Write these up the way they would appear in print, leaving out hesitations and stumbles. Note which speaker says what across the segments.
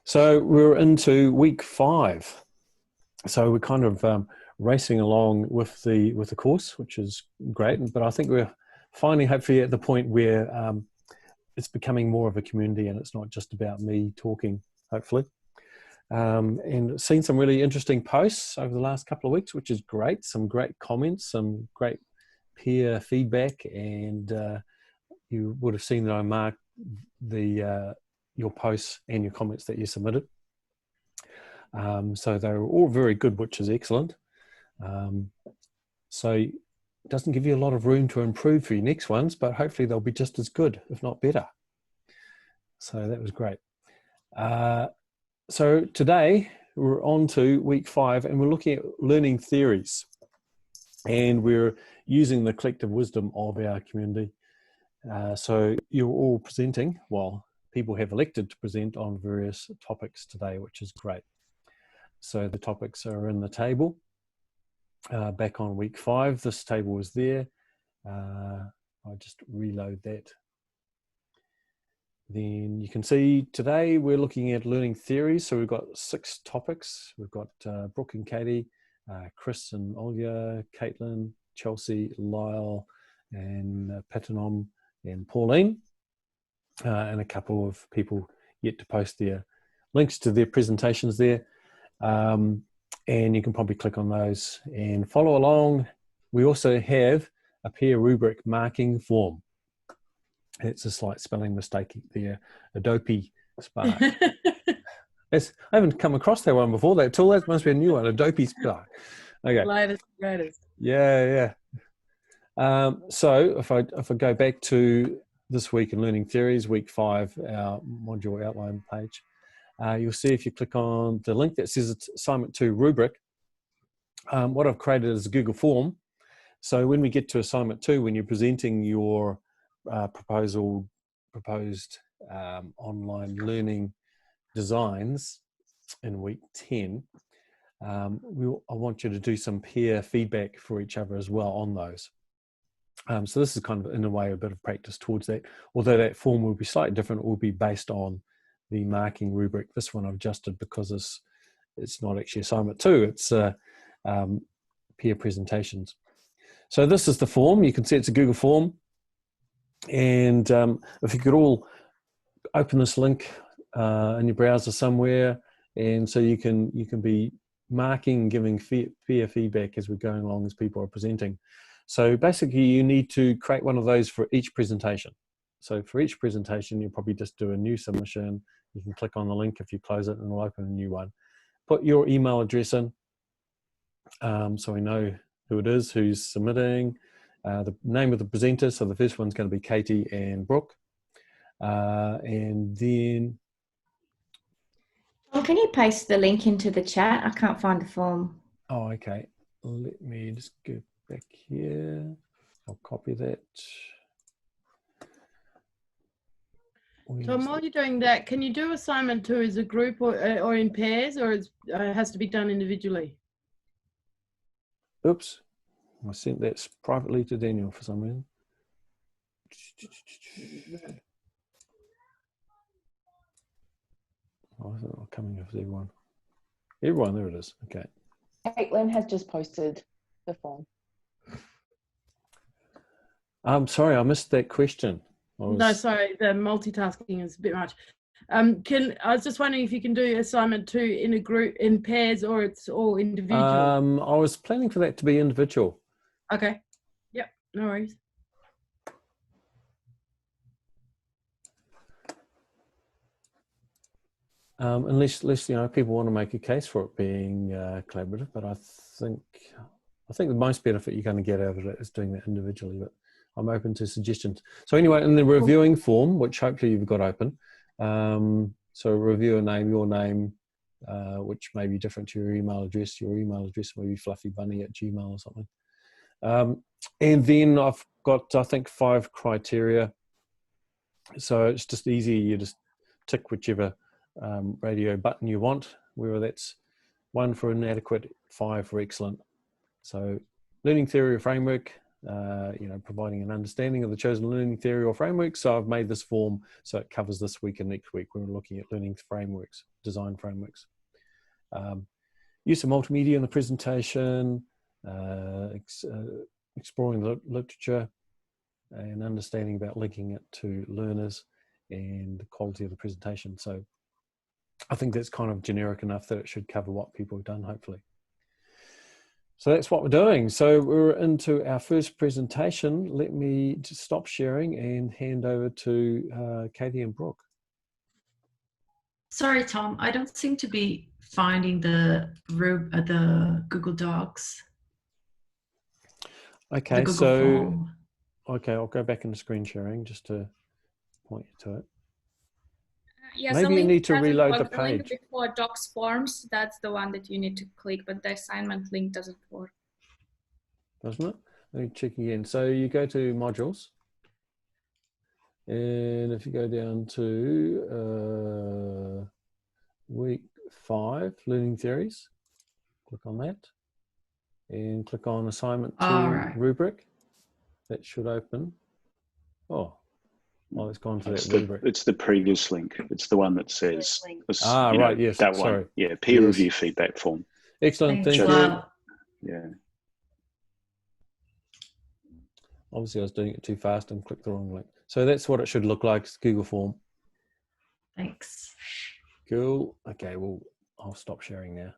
Speaker 1: So we're into week 5. So we're kind of racing along with the course, which is great. But I think we're finally, hopefully, at the point where it's becoming more of a community, and it's not just about me talking. Hopefully, and seen some really interesting posts over the last couple of weeks, which is great. Some great comments, some great peer feedback, and you would have seen that I marked your posts and your comments that you submitted. So they were all very good, which is excellent. So it doesn't give you a lot of room to improve for your next ones, but hopefully they'll be just as good, if not better. So that was great. So today we're on to week 5, and we're looking at learning theories, and we're using the collective wisdom of our community. So you're all presenting, well, people have elected to present on various topics today, which is great. So the topics are in the table. Back on week 5, this table was there. I'll just reload that. Then you can see today we're looking at learning theories. So we've got 6 topics. We've got Brooke and Katie, Chris and Olga, Caitlin, Chelsea, Lyle, and Patanom and Pauline, and a couple of people yet to post their links to their presentations there. And you can probably click on those and follow along. We also have a peer rubric marking form. It's a slight spelling mistake there, Adobe Spark. I haven't come across that one before. That tool, that must be a new one, Adobe Spark. Okay.
Speaker 2: Latest.
Speaker 1: Yeah. So if I go back to this week in Learning Theories, week 5, our module outline page, you'll see if you click on the link that says it's assignment 2 rubric, what I've created is a Google form. So when we get to assignment 2, when you're presenting your proposed online learning designs in week 10, I want you to do some peer feedback for each other as well on those. So this is kind of, in a way, a bit of practice towards that. Although that form will be slightly different, it will be based on the marking rubric. This one I've adjusted because it's not actually assignment 2, it's peer presentations. So this is the form. You can see it's a Google form. And if you could all open this link in your browser somewhere, and so you can be marking, giving peer feedback as we're going along as people are presenting. So basically you need to create one of those for each presentation. So for each presentation, you'll probably just do a new submission. You can click on the link if you close it, and it'll open a new one. Put your email address in, so we know who it is, who's submitting, the name of the presenter. So the first one's going to be Katie and Brooke. And then...
Speaker 3: Well, can you paste the link into the chat? I can't find the form.
Speaker 1: Oh, okay. Let me just go back here. I'll copy that.
Speaker 2: Tom, while you're doing that, can you do assignment 2 as a group or in pairs, or it has to be done individually?
Speaker 1: Oops, I sent that privately to Daniel for some reason. Oh, is it not coming with everyone? Everyone, there it is. Okay.
Speaker 4: Caitlin has just posted the form.
Speaker 1: I'm sorry, I missed that question.
Speaker 2: No, sorry, the multitasking is a bit much. I was just wondering if you can do assignment 2 in a group, in pairs, or it's all individual?
Speaker 1: I was planning for that to be individual.
Speaker 2: Okay. Yep, no worries.
Speaker 1: Unless people want to make a case for it being collaborative, but I think the most benefit you're going to get out of it is doing that individually. But I'm open to suggestions. So anyway, in the reviewing form, which hopefully you've got open, so reviewer name, your name, which may be different to your email address. Your email address may be fluffybunny@gmail or something. And then I've got, I think, 5 criteria. So it's just easy. You just tick whichever radio button you want, whether that's 1 for inadequate, 5 for excellent. So learning theory or framework, providing an understanding of the chosen learning theory or framework. So I've made this form so it covers this week and next week when we're looking at learning frameworks, design frameworks. Use of multimedia in the presentation, exploring the literature, and understanding about linking it to learners and the quality of the presentation. So I think that's kind of generic enough that it should cover what people have done, hopefully. So that's what we're doing. So we're into our first presentation. Let me just stop sharing and hand over to Katie and Brooke.
Speaker 5: Sorry, Tom, I don't seem to be finding the Google Docs.
Speaker 1: Okay,
Speaker 5: Google
Speaker 1: so
Speaker 5: form.
Speaker 1: okay, I'll go back into screen sharing just to point you to it.
Speaker 6: Yes,
Speaker 1: Maybe you need to reload the
Speaker 6: The link
Speaker 1: page.
Speaker 6: before Docs Forms, that's the one that you need to click, but the assignment link doesn't work.
Speaker 1: Doesn't it? Let me check again. So you go to modules, and if you go down to week 5, learning theories, click on that, and click on assignment 2
Speaker 5: right.
Speaker 1: rubric. That should open. Oh, it's gone to
Speaker 7: It's
Speaker 1: that rubric.
Speaker 7: it's the previous link. It's the one that says,
Speaker 1: right, yes,
Speaker 7: that
Speaker 1: sorry.
Speaker 7: one. Yeah, peer
Speaker 1: Yes.
Speaker 7: review feedback form.
Speaker 1: Excellent,
Speaker 5: Thanks.
Speaker 1: thank you.
Speaker 5: Wow.
Speaker 7: Yeah.
Speaker 1: Obviously I was doing it too fast and clicked the wrong link. So that's what it should look like, it's Google form.
Speaker 5: Thanks.
Speaker 1: Cool. Okay, well, I'll stop sharing now.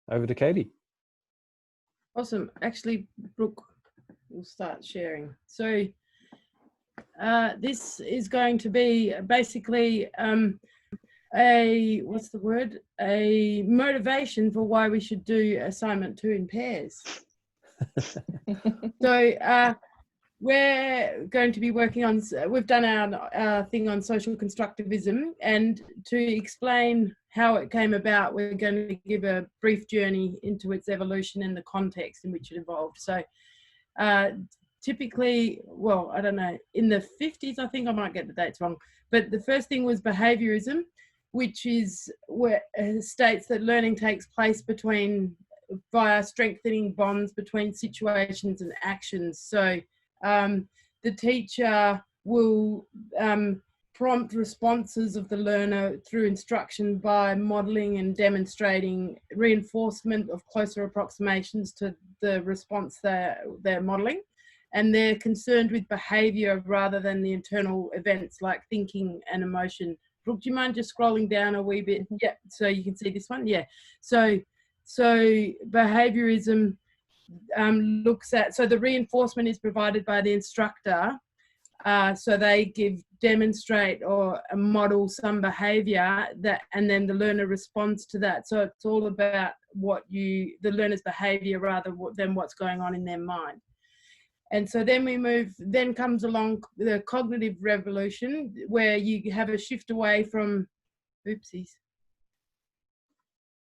Speaker 1: Over to Katie.
Speaker 2: Awesome. Actually, Brooke will start sharing. So this is going to be basically a motivation for why we should do assignment 2 in pairs. So we're going to be working on, we've done our thing on social constructivism, and to explain how it came about, we're going to give a brief journey into its evolution and the context in which it evolved. So typically, well, I don't know, in the 50s, I think I might get the dates wrong, but the first thing was behaviorism, which is where states that learning takes place via strengthening bonds between situations and actions. So the teacher will prompt responses of the learner through instruction by modelling and demonstrating reinforcement of closer approximations to the response they're modelling. And they're concerned with behaviour rather than the internal events like thinking and emotion. Brooke, do you mind just scrolling down a wee bit? Yeah, so you can see this one. Yeah. So behaviourism looks at, so the reinforcement is provided by the instructor. So they demonstrate or model some behaviour and then the learner responds to that. So it's all about the learner's behaviour rather than what's going on in their mind. And so then comes along the cognitive revolution, where you have a shift away from, oopsies.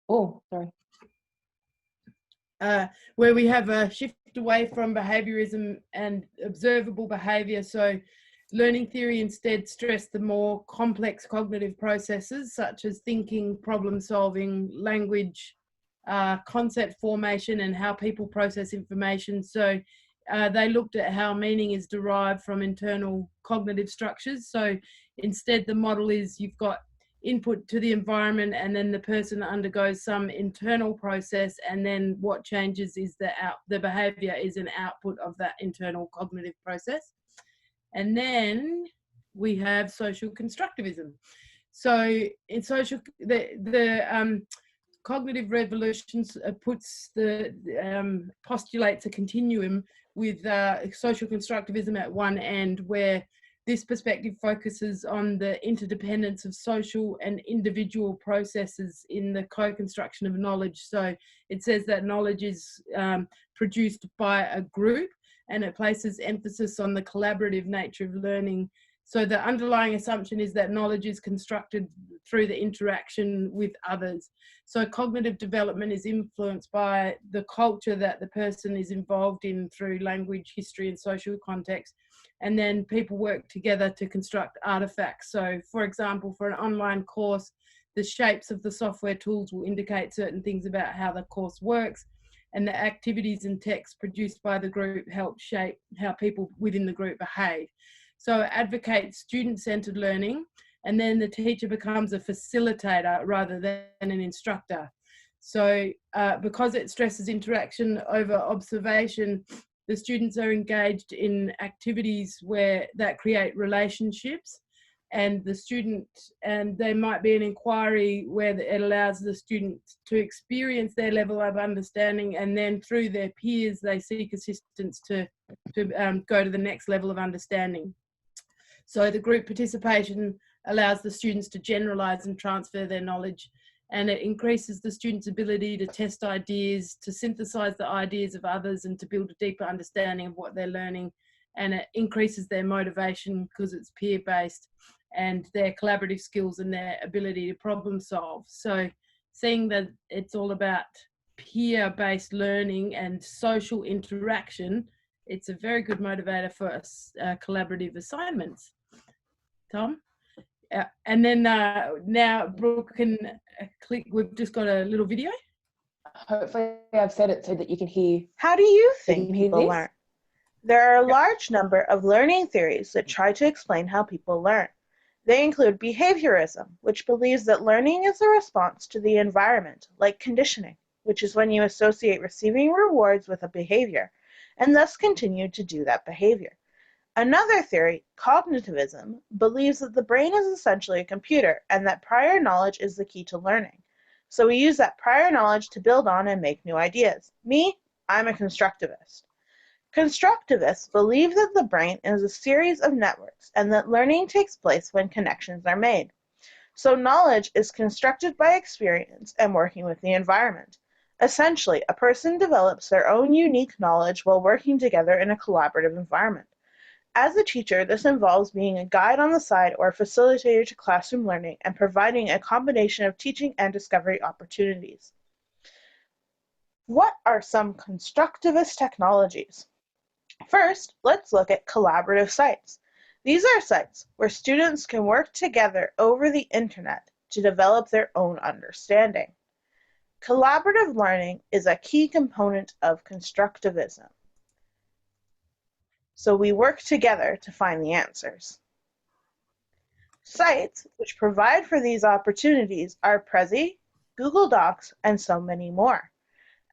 Speaker 4: Oh, sorry.
Speaker 2: Where we have a shift away from behaviorism and observable behavior. So learning theory instead stressed the more complex cognitive processes such as thinking, problem solving, language, concept formation, and how people process information. So they looked at how meaning is derived from internal cognitive structures. So instead the model is you've got input to the environment and then the person undergoes some internal process, and then what changes is the behavior is an output of that internal cognitive process. And then we have social constructivism. So in social, the cognitive revolutions postulates a continuum with social constructivism at one end, where this perspective focuses on the interdependence of social and individual processes in the co-construction of knowledge. So it says that knowledge is produced by a group, and it places emphasis on the collaborative nature of learning. So the underlying assumption is that knowledge is constructed through the interaction with others. So cognitive development is influenced by the culture that the person is involved in through language, history, and social context. And then people work together to construct artifacts. So for example, for an online course, the shapes of the software tools will indicate certain things about how the course works. and the activities and texts produced by the group help shape how people within the group behave. So it advocates student-centered learning, and then the teacher becomes a facilitator rather than an instructor. So because it stresses interaction over observation, the students are engaged in activities that create relationships, and there might be an inquiry where it allows the student to experience their level of understanding, and then through their peers they seek assistance to go to the next level of understanding. So the group participation allows the students to generalize and transfer their knowledge, and it increases the students' ability to test ideas, to synthesize the ideas of others, and to build a deeper understanding of what they're learning. And it increases their motivation because it's peer-based, and their collaborative skills and their ability to problem solve. So seeing that it's all about peer-based learning and social interaction, it's a very good motivator for collaborative assignments. Tom? And then now Brooke can click. We've just got a little video.
Speaker 4: Hopefully I've said it so that you can hear.
Speaker 8: How do you
Speaker 4: You
Speaker 8: think
Speaker 4: can hear
Speaker 8: people
Speaker 4: this?
Speaker 8: learn? There are a large number of learning theories that try to explain how people learn. They include behaviorism, which believes that learning is a response to the environment, like conditioning, which is when you associate receiving rewards with a behavior, and thus continue to do that behavior. Another theory, cognitivism, believes that the brain is essentially a computer and that prior knowledge is the key to learning. So we use that prior knowledge to build on and make new ideas. Me, I'm a constructivist. Constructivists believe that the brain is a series of networks and that learning takes place when connections are made. So knowledge is constructed by experience and working with the environment. Essentially, a person develops their own unique knowledge while working together in a collaborative environment. As a teacher, this involves being a guide on the side or facilitator to classroom learning and providing a combination of teaching and discovery opportunities. What are some constructivist technologies? First, let's look at collaborative sites. These are sites where students can work together over the internet to develop their own understanding. Collaborative learning is a key component of constructivism. So we work together to find the answers. Sites which provide for these opportunities are Prezi, Google Docs, and so many more.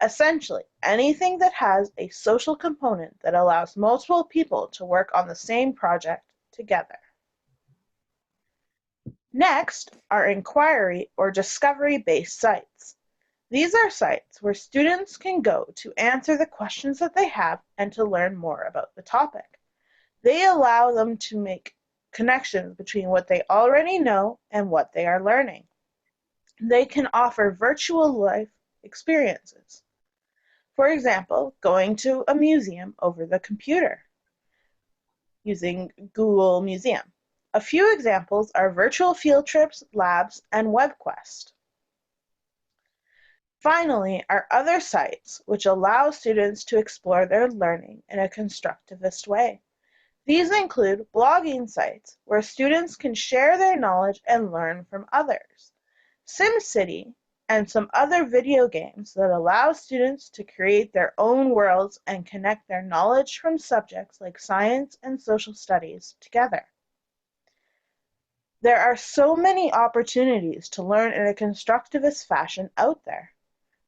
Speaker 8: Essentially, anything that has a social component that allows multiple people to work on the same project together. Next are inquiry or discovery-based sites. These are sites where students can go to answer the questions that they have and to learn more about the topic. They allow them to make connections between what they already know and what they are learning. They can offer virtual life experiences. For example, going to a museum over the computer using Google Museum. A few examples are virtual field trips, labs, and WebQuest. Finally, are other sites which allow students to explore their learning in a constructivist way. These include blogging sites where students can share their knowledge and learn from others, SimCity, and some other video games that allow students to create their own worlds and connect their knowledge from subjects like science and social studies together. There are so many opportunities to learn in a constructivist fashion out there.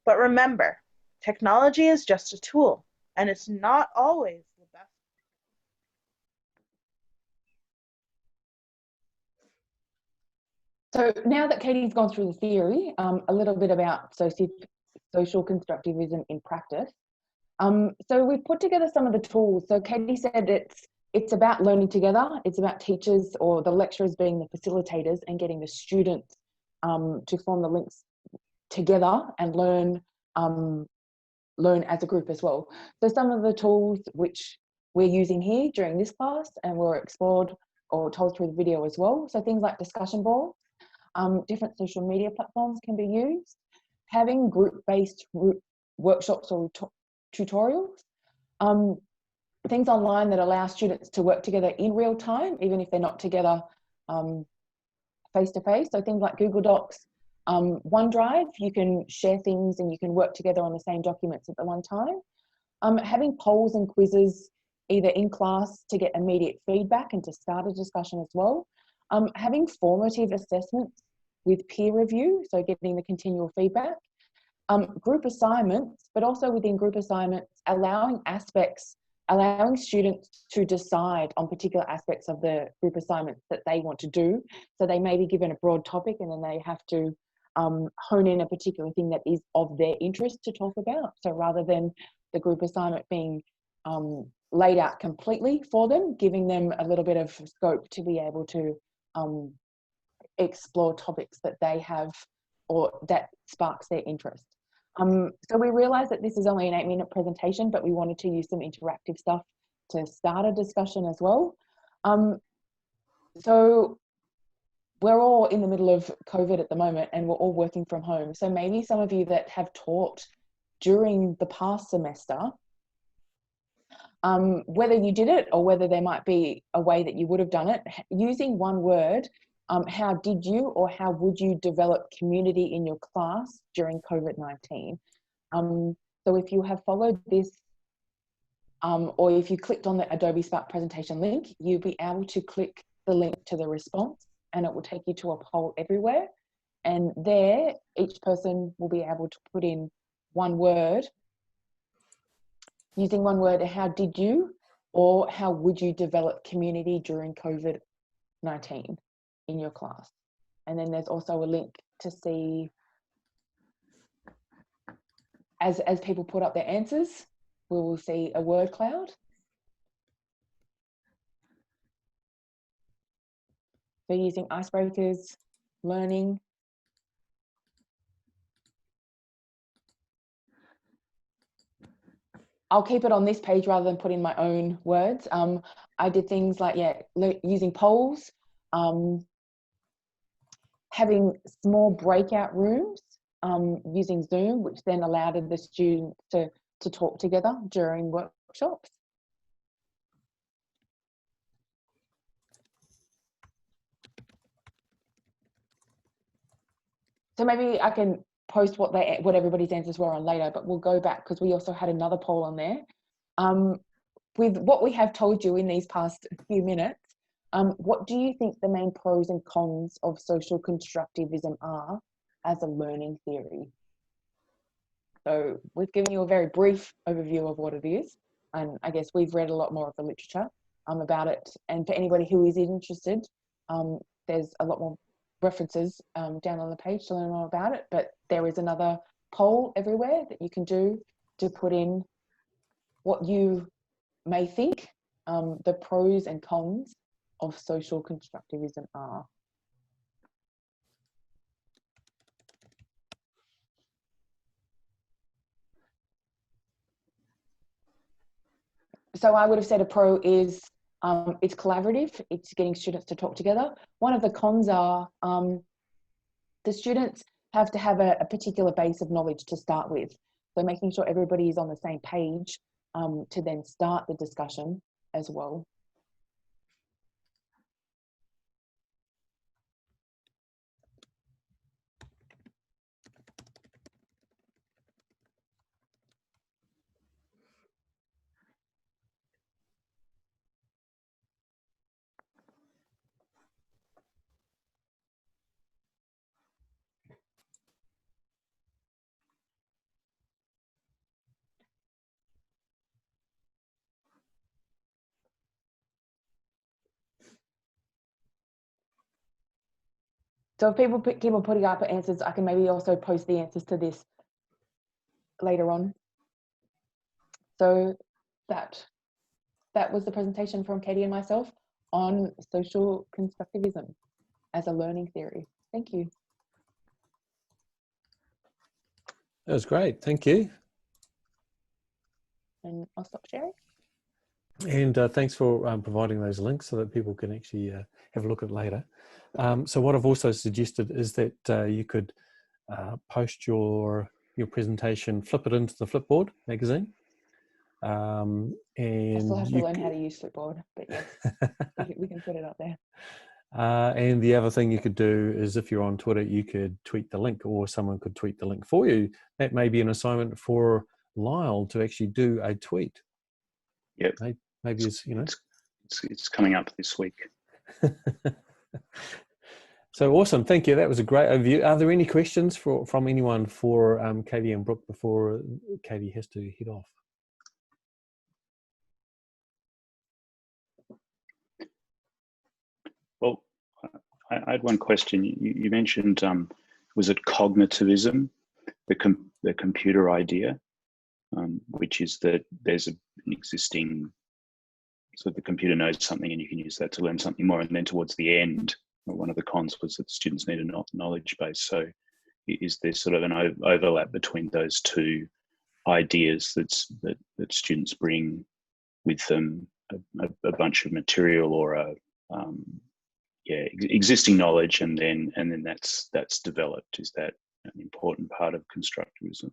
Speaker 8: But remember, technology is just a tool, and it's not always the best.
Speaker 4: So now that Katie's gone through the theory, a little bit about social constructivism in practice. So we've put together some of the tools. So Katie said it's about learning together. It's about teachers or the lecturers being the facilitators and getting the students to form the links together and learn as a group as well. So some of the tools which we're using here during this class and were explored or told through the video as well. So things like discussion boards, different social media platforms can be used, having group-based workshops or tutorials, things online that allow students to work together in real time, even if they're not together face-to-face. So things like Google Docs, OneDrive, you can share things and you can work together on the same documents at the one time. Having polls and quizzes either in class to get immediate feedback and to start a discussion as well. Having formative assessments with peer review, so getting the continual feedback. Group assignments, but also within group assignments, allowing students to decide on particular aspects of the group assignments that they want to do. So they may be given a broad topic and then they have to hone in a particular thing that is of their interest to talk about. So rather than the group assignment being laid out completely for them, giving them a little bit of scope to be able to explore topics that they have or that sparks their interest. So we realized that this is only an 8-minute presentation, but we wanted to use some interactive stuff to start a discussion as well. So we're all in the middle of COVID at the moment and we're all working from home. So maybe some of you that have taught during the past semester, whether you did it or whether there might be a way that you would have done it, using one word, how did you or how would you develop community in your class during COVID-19? So if you have followed this, or if you clicked on the Adobe Spark presentation link, you'll be able to click the link to the response and it will take you to a poll everywhere. And there, each person will be able to put in one word, using one word, how did you or how would you develop community during COVID-19 in your class? And then there's also a link to see, as people put up their answers, we will see a word cloud. So using icebreakers, learning. I'll keep it on this page rather than put in my own words. I did things like, using polls, having small breakout rooms, using Zoom, which then allowed the students to talk together during workshops. So maybe I can post what everybody's answers were on later, but we'll go back because we also had another poll on there. With what we have told you in these past few minutes, what do you think the main pros and cons of social constructivism are as a learning theory? So we've given you a very brief overview of what it is, and I guess we've read a lot more of the literature about it. And for anybody who is interested, there's a lot more references down on the page to learn more about it, but there is another poll everywhere that you can do to put in what you may think the pros and cons of social constructivism are. So I would have said a pro is it's collaborative, it's getting students to talk together. One of the cons are the students have to have a particular base of knowledge to start with. So making sure everybody is on the same page to then start the discussion as well. So if people keep on putting up answers, I can maybe also post the answers to this later on. So that was the presentation from Katie and myself on social constructivism as a learning theory. Thank you.
Speaker 1: That was great. Thank you.
Speaker 4: And I'll stop sharing.
Speaker 1: And thanks for providing those links so that people can actually have a look at it later. So what I've also suggested is that you could post your presentation, flip it into the Flipboard magazine. And
Speaker 4: I still have to learn how to use Flipboard, but yes, we can put it up there.
Speaker 1: And the other thing you could do is, if you're on Twitter, you could tweet the link, or someone could tweet the link for you. That may be an assignment for Lyle to actually do a tweet.
Speaker 7: Yep.
Speaker 1: Maybe it's, you know.
Speaker 7: It's coming up this week.
Speaker 1: So awesome. Thank you. That was a great overview. Are there any questions from anyone for Katie and Brooke before Katie has to head off?
Speaker 7: Well, I had one question. You mentioned, was it cognitivism, the computer idea, which is that there's an existing, so the computer knows something and you can use that to learn something more. And then towards the end, one of the cons was that students need a knowledge base. So is there sort of an overlap between those two ideas that students bring with them, a bunch of material or existing knowledge, and then that's developed? Is that an important part of constructivism?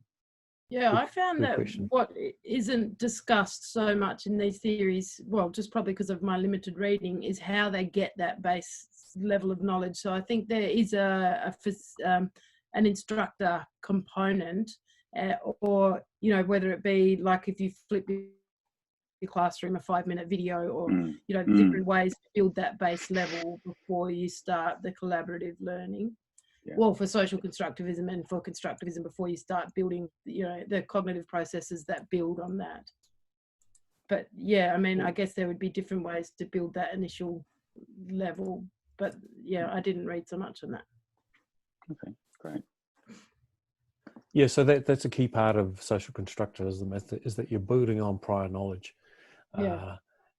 Speaker 2: Yeah, I found
Speaker 1: good
Speaker 2: that
Speaker 1: question.
Speaker 2: what isn't discussed so much in these theories, well, just probably because of my limited reading, is how they get that base level of knowledge. So I think there is an instructor component, or, you know, whether it be like if you flip your classroom a 5-minute video, or you know, different ways to build that base level before you start the collaborative learning.
Speaker 7: Yeah.
Speaker 2: Well, for social constructivism and for constructivism, before you start building, you know, the cognitive processes that build on that. But yeah, I mean, I guess there would be different ways to build that initial level. But yeah, I didn't read so much on that.
Speaker 7: Okay, great.
Speaker 1: Yeah, so that's a key part of social constructivism, is that you're building on prior knowledge.
Speaker 2: Yeah.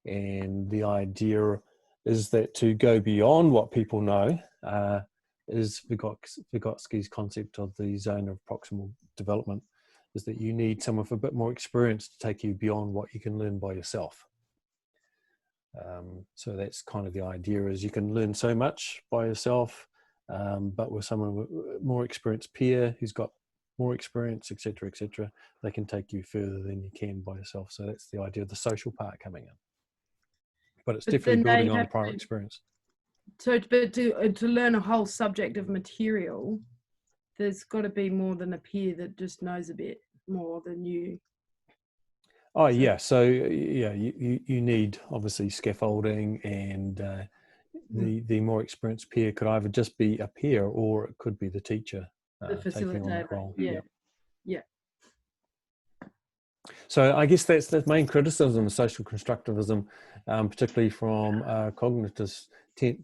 Speaker 1: And the idea is that to go beyond what people know, is Vygotsky's concept of the zone of proximal development, is that you need someone with a bit more experience to take you beyond what you can learn by yourself. So that's kind of the idea, is you can learn so much by yourself, but with someone with more experienced peer who's got more experience, etc., they can take you further than you can by yourself. So that's the idea of the social part coming in. But it's definitely building on prior experience.
Speaker 2: So, but to learn a whole subject of material, there's got to be more than a peer that just knows a bit more than you.
Speaker 1: Oh, yeah. So, yeah, you need obviously scaffolding, and the more experienced peer could either just be a peer, or it could be the teacher taking on that role.
Speaker 2: Yeah.
Speaker 1: So I guess that's the main criticism of social constructivism, particularly from cognitivists,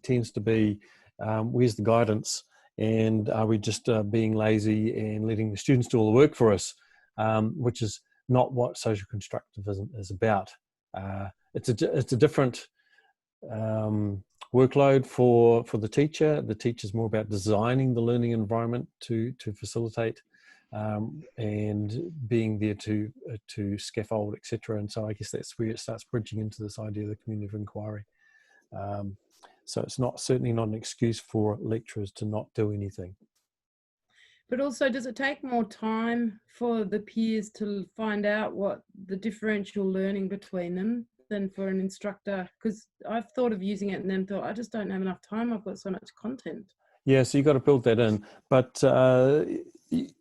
Speaker 1: tends to be, where's the guidance, and are we just being lazy and letting the students do all the work for us, which is not what social constructivism is about. It's a different workload for the teacher. The teacher's more about designing the learning environment to facilitate, and being there to scaffold, etc. And so I guess that's where it starts bridging into this idea of the community of inquiry. So it's certainly not an excuse for lecturers to not do anything.
Speaker 2: But also, does it take more time for the peers to find out what the differential learning between them than for an instructor? Because I've thought of using it and then thought, I just don't have enough time. I've got so much content. Yeah,
Speaker 1: so you've got to build that in. But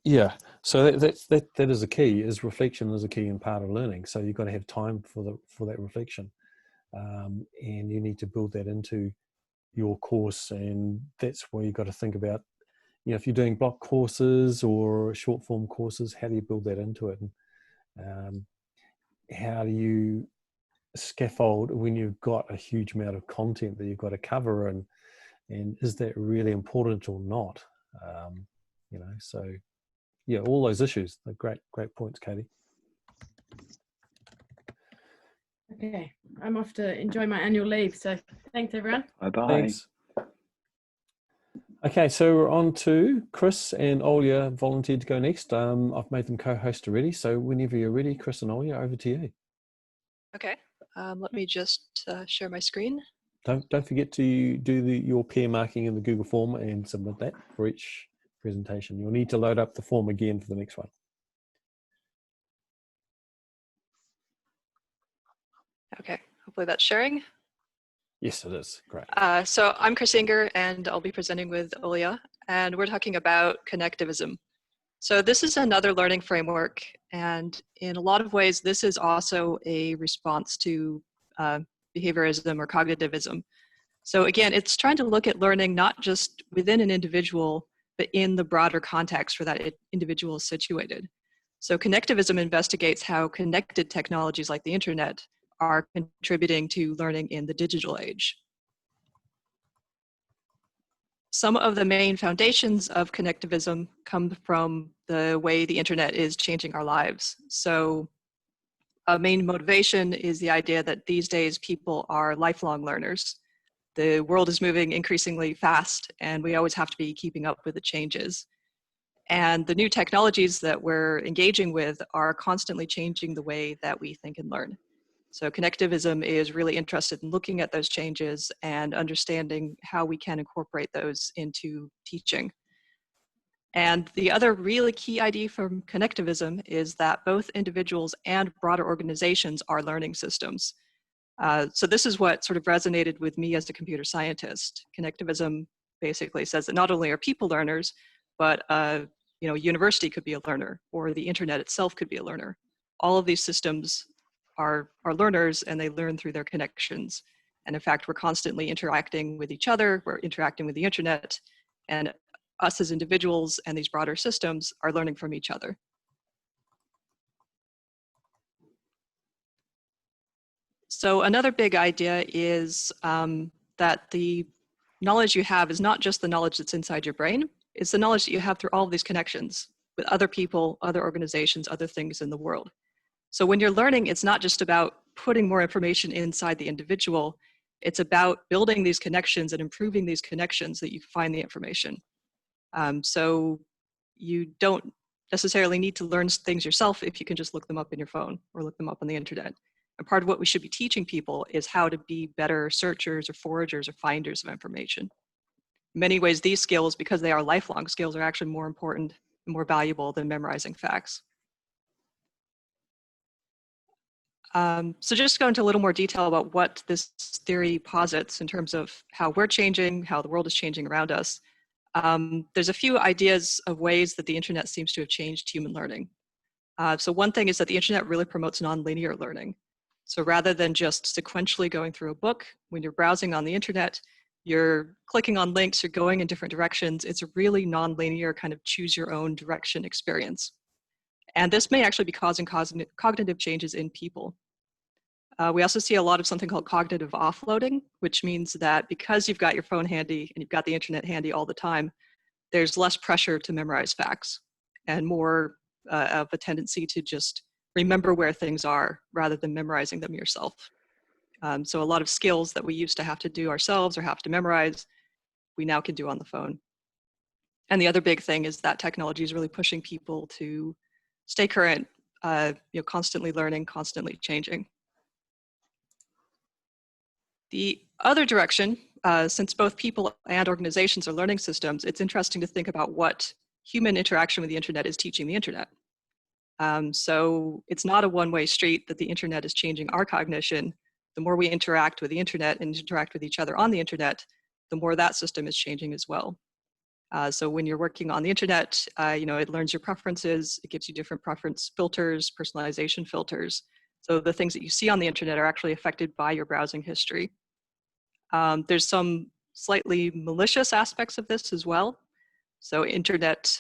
Speaker 1: yeah, so that is a key. Is reflection is a key and part of learning. So you've got to have time for that reflection, and you need to build that into your course. And that's where you've got to think about, you know, if you're doing block courses or short form courses, how do you build that into it? And how do you scaffold when you've got a huge amount of content that you've got to cover, and is that really important or not? You know, so yeah, all those issues. Great points, Katie.
Speaker 2: Okay, I'm off to enjoy my annual leave. So thanks, everyone.
Speaker 7: Bye-bye.
Speaker 1: Thanks. Okay, so we're on to Chris and Olya volunteered to go next. I've made them co-host already, so whenever you're ready, Chris and Olya, over to you.
Speaker 9: Okay, let me just share my screen.
Speaker 1: Don't forget to do your peer marking in the Google form and submit that for each presentation. You'll need to load up the form again for the next one.
Speaker 9: Okay, hopefully that's sharing.
Speaker 1: Yes, it is. Great.
Speaker 9: So I'm Chris Inger, and I'll be presenting with Olia, and we're talking about connectivism. So this is another learning framework, and in a lot of ways, this is also a response to behaviorism or cognitivism. So again, it's trying to look at learning not just within an individual, but in the broader context where that individual is situated. So connectivism investigates how connected technologies like the internet are contributing to learning in the digital age. Some of the main foundations of connectivism come from the way the internet is changing our lives. So a main motivation is the idea that these days people are lifelong learners. The world is moving increasingly fast, and we always have to be keeping up with the changes. And the new technologies that we're engaging with are constantly changing the way that we think and learn. So connectivism is really interested in looking at those changes and understanding how we can incorporate those into teaching. And the other really key idea from connectivism is that both individuals and broader organizations are learning systems. So this is what sort of resonated with me as a computer scientist. Connectivism basically says that not only are people learners, but a university could be a learner, or the internet itself could be a learner. All of these systems are learners, and they learn through their connections. And in fact, we're constantly interacting with each other, we're interacting with the internet, and us as individuals and these broader systems are learning from each other. So another big idea is that the knowledge you have is not just the knowledge that's inside your brain, it's the knowledge that you have through all of these connections with other people, other organizations, other things in the world. So when you're learning, it's not just about putting more information inside the individual, it's about building these connections and improving these connections that you find the information. So you don't necessarily need to learn things yourself if you can just look them up in your phone or look them up on the internet. And part of what we should be teaching people is how to be better searchers or foragers or finders of information. In many ways, these skills, because they are lifelong skills, are actually more important and more valuable than memorizing facts. So just to go into a little more detail about what this theory posits in terms of how we're changing, how the world is changing around us. There's a few ideas of ways that the internet seems to have changed human learning. So one thing is that the internet really promotes nonlinear learning. So rather than just sequentially going through a book, when you're browsing on the internet, you're clicking on links, you're going in different directions. It's a really nonlinear kind of choose your own direction experience. And this may actually be causing cognitive changes in people. We also see a lot of something called cognitive offloading, which means that because you've got your phone handy and you've got the internet handy all the time, there's less pressure to memorize facts and more of a tendency to just remember where things are rather than memorizing them yourself. So a lot of skills that we used to have to do ourselves or have to memorize, we now can do on the phone. And the other big thing is that technology is really pushing people to stay current, constantly learning, constantly changing. The other direction, since both people and organizations are learning systems, it's interesting to think about what human interaction with the internet is teaching the internet. So it's not a one-way street that the internet is changing our cognition. The more we interact with the internet and interact with each other on the internet, the more that system is changing as well. So when you're working on the internet, it learns your preferences, it gives you different preference filters, personalization filters. So the things that you see on the internet are actually affected by your browsing history. There's some slightly malicious aspects of this as well. So internet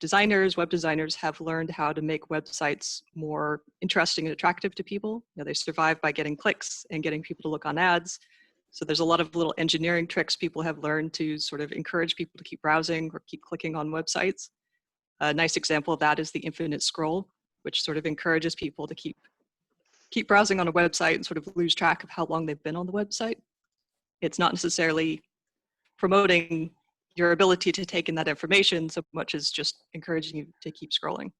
Speaker 9: designers, web designers have learned how to make websites more interesting and attractive to people. They survive by getting clicks and getting people to look on ads. So there's a lot of little engineering tricks people have learned to sort of encourage people to keep browsing or keep clicking on websites. A nice example of that is the infinite scroll, which sort of encourages people to keep browsing on a website and sort of lose track of how long they've been on the website. It's not necessarily promoting your ability to take in that information so much as just encouraging you to keep scrolling.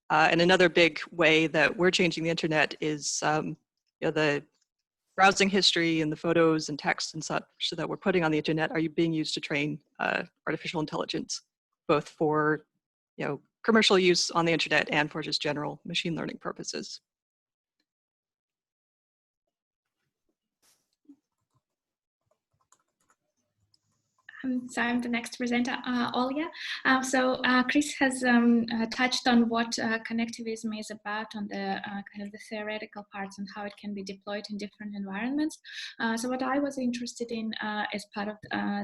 Speaker 9: And another big way that we're changing the internet is the browsing history and the photos and text and such that we're putting on the internet are being used to train artificial intelligence, both for commercial use on the internet and for just general machine learning purposes.
Speaker 6: So I'm the next presenter, Olya. Chris has touched on what connectivism is about on the kind of the theoretical parts and how it can be deployed in different environments. So what I was interested in as part of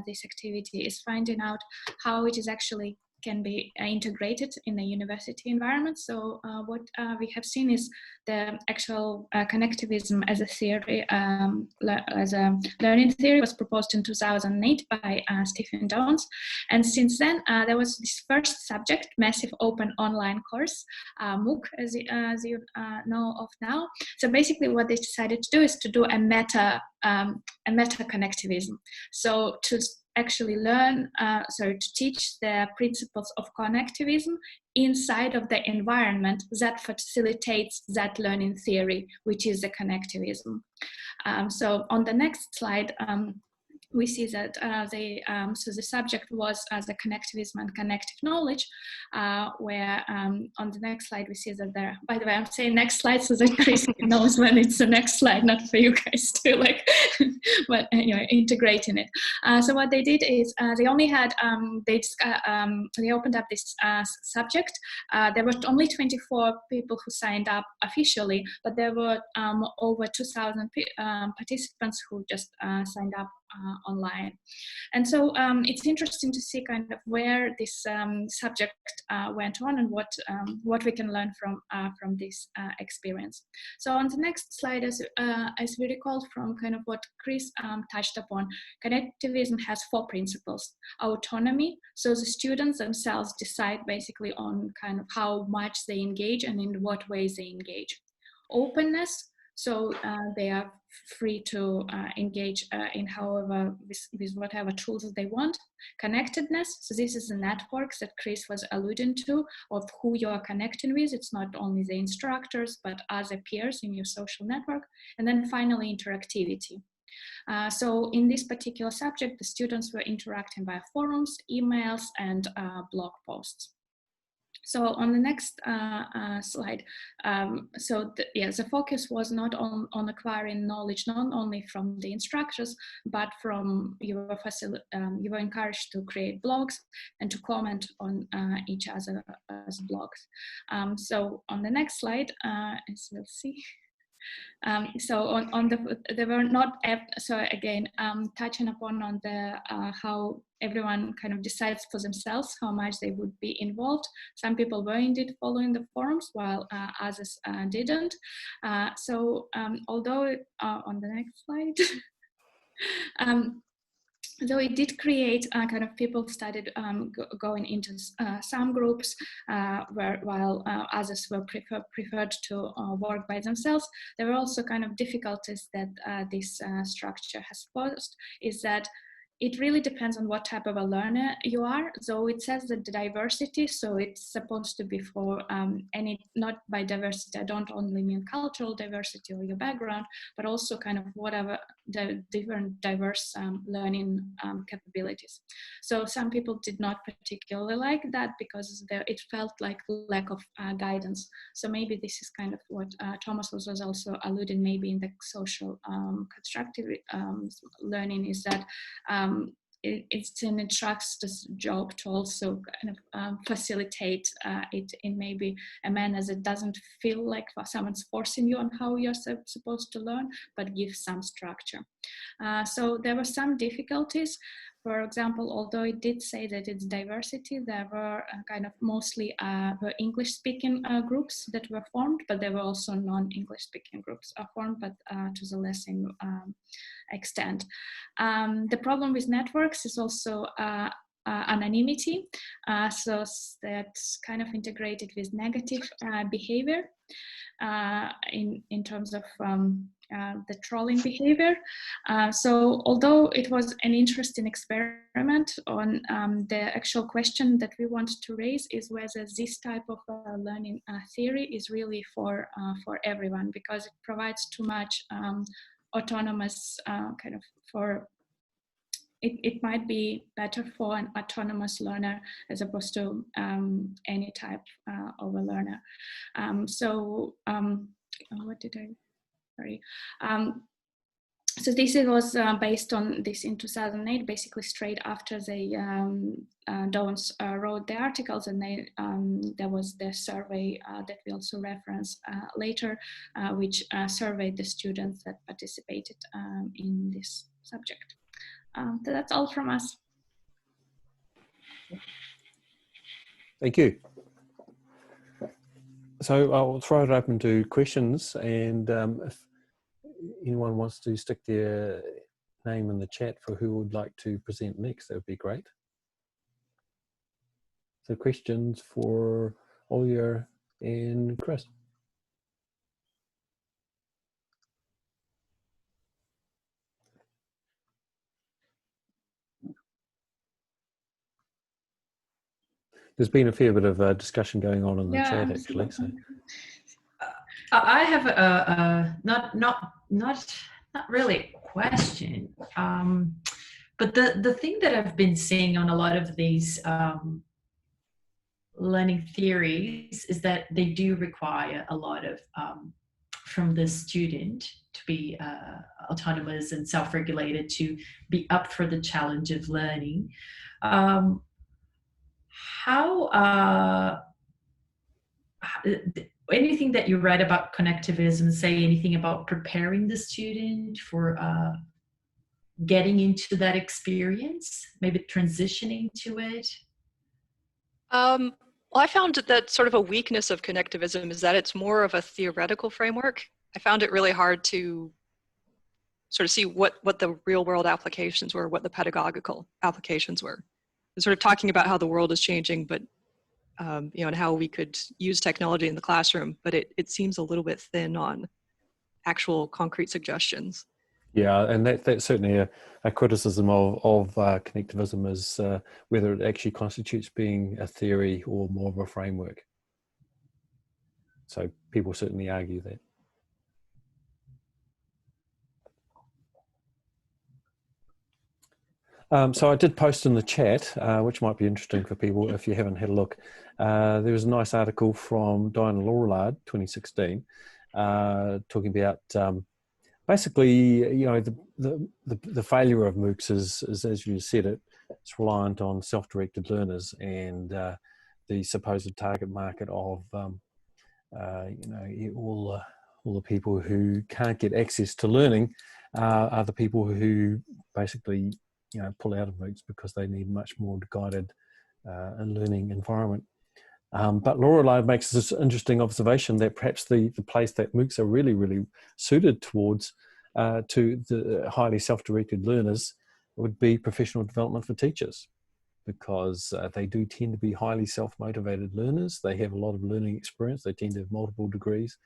Speaker 6: this activity is finding out how it is actually can be integrated in the university environment. So what we have seen is the actual connectivism as a theory, as a learning theory, was proposed in 2008 by Stephen Downes. And since then, there was this first subject, massive open online course, MOOC, as you know of now. So basically what they decided to do is to do a meta connectivism. So to actually learn, to teach the principles of connectivism inside of the environment that facilitates that learning theory, which is the connectivism. So on the next slide, we see that the subject was the connectivism and connective knowledge, where on the next slide we see that there, by the way, I'm saying next slide so that Chris knows when it's the next slide, not for you guys to like, but anyway, integrating it. So what they did is they only had, they opened up this subject. There were only 24 people who signed up officially, but there were over 2,000 participants who just signed up online. And so it's interesting to see kind of where this subject went on and what we can learn from this experience. So on the next slide, as we recall from kind of what Chris touched upon, connectivism has 4 principles. Autonomy, so the students themselves decide basically on kind of how much they engage and in what ways they engage. Openness, so they are free to engage in however, with whatever tools they want. Connectedness, so this is the networks that Chris was alluding to of who you are connecting with. It's not only the instructors, but other peers in your social network. And then finally, interactivity. So in this particular subject, the students were interacting via forums, emails, and blog posts. So on the next slide, the focus was not on acquiring knowledge, not only from the instructors, but from you were encouraged to create blogs and to comment on each other's blogs. So on the next slide, as we'll see. They were not, so again, touching upon on the how everyone kind of decides for themselves how much they would be involved. Some people were indeed following the forums, while others didn't. Although on the next slide, though it did create kind of people started going into some groups while others were preferred to work by themselves. There were also kind of difficulties that this structure has posed, is that it really depends on what type of a learner you are. So it says that the diversity, so it's supposed to be for not by diversity, I don't only mean cultural diversity or your background, but also kind of whatever the different diverse learning capabilities. So some people did not particularly like that because it felt like lack of guidance. So maybe this is kind of what Thomas was also alluding, maybe in the social constructive learning, is that it's an instructor's job to also kind of facilitate it in maybe a manner that doesn't feel like someone's forcing you on how you're supposed to learn, but give some structure. So there were some difficulties. For example, although it did say that it's diversity, there were kind of mostly English-speaking groups that were formed, but there were also non-English-speaking groups formed, but to the lesser extent. The problem with networks is also anonymity, so that's kind of integrated with negative behavior in terms of the trolling behavior. So although it was an interesting experiment on the actual question that we want to raise is whether this type of learning theory is really for everyone, because it provides too much autonomous kind of for it might be better for an autonomous learner as opposed to any type of a learner. What did I, sorry. So this was based on this in 2008, basically straight after they Downs wrote the articles, and there was the survey that we also reference later, which surveyed the students that participated in this subject. So that's all from us.
Speaker 1: Thank you. So I'll throw it open to questions, and if anyone wants to stick their name in the chat for who would like to present next, that would be great. So questions for Olya and Chris. There's been a fair bit of discussion going on in the chat, actually. So
Speaker 5: I have a not really a question, but the thing that I've been seeing on a lot of these learning theories is that they do require a lot of from the student to be autonomous and self-regulated, to be up for the challenge of learning. Anything that you read about connectivism say anything about preparing the student for getting into that experience, maybe transitioning to it?
Speaker 9: Well, I found that sort of a weakness of connectivism is that it's more of a theoretical framework. I found it really hard to sort of see what the real world applications were, what the pedagogical applications were. It's sort of talking about how the world is changing, but you know, and how we could use technology in the classroom, but it seems a little bit thin on actual concrete suggestions.
Speaker 1: yeah, and that's certainly a criticism of connectivism, is whether it actually constitutes being a theory or more of a framework. So people certainly argue that. So I did post in the chat, which might be interesting for people if you haven't had a look. There was a nice article from Diana Laurillard, 2016, talking about basically, you know, the failure of MOOCs is, as you said, it's reliant on self-directed learners, and the supposed target market of you know, all the people who can't get access to learning are the people who basically, you know, pull out of MOOCs because they need much more guided learning environment. But Lorelei makes this interesting observation that perhaps the place that MOOCs are really, really suited towards to the highly self-directed learners would be professional development for teachers, because they do tend to be highly self-motivated learners. They have a lot of learning experience. They tend to have multiple degrees.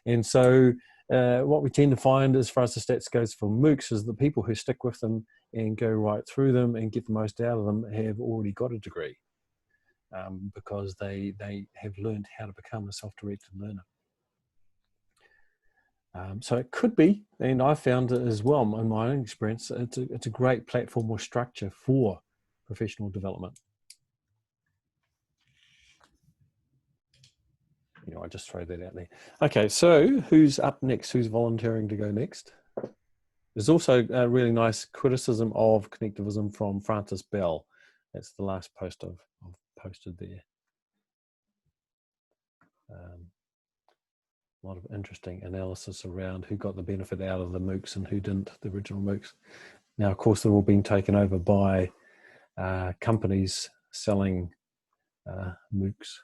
Speaker 1: And so what we tend to find, as far as the stats goes for MOOCs, is the people who stick with them and go right through them and get the most out of them have already got a degree, because they have learned how to become a self-directed learner. So it could be, and I found it as well in my own experience, it's a great platform or structure for professional development. You know, I just throw that out there. Okay, so who's up next? Who's volunteering to go next? There's also a really nice criticism of connectivism from Francis Bell. That's the last post I've posted there. A lot of interesting analysis around who got the benefit out of the MOOCs and who didn't, the original MOOCs. Now, of course, they're all being taken over by companies selling MOOCs.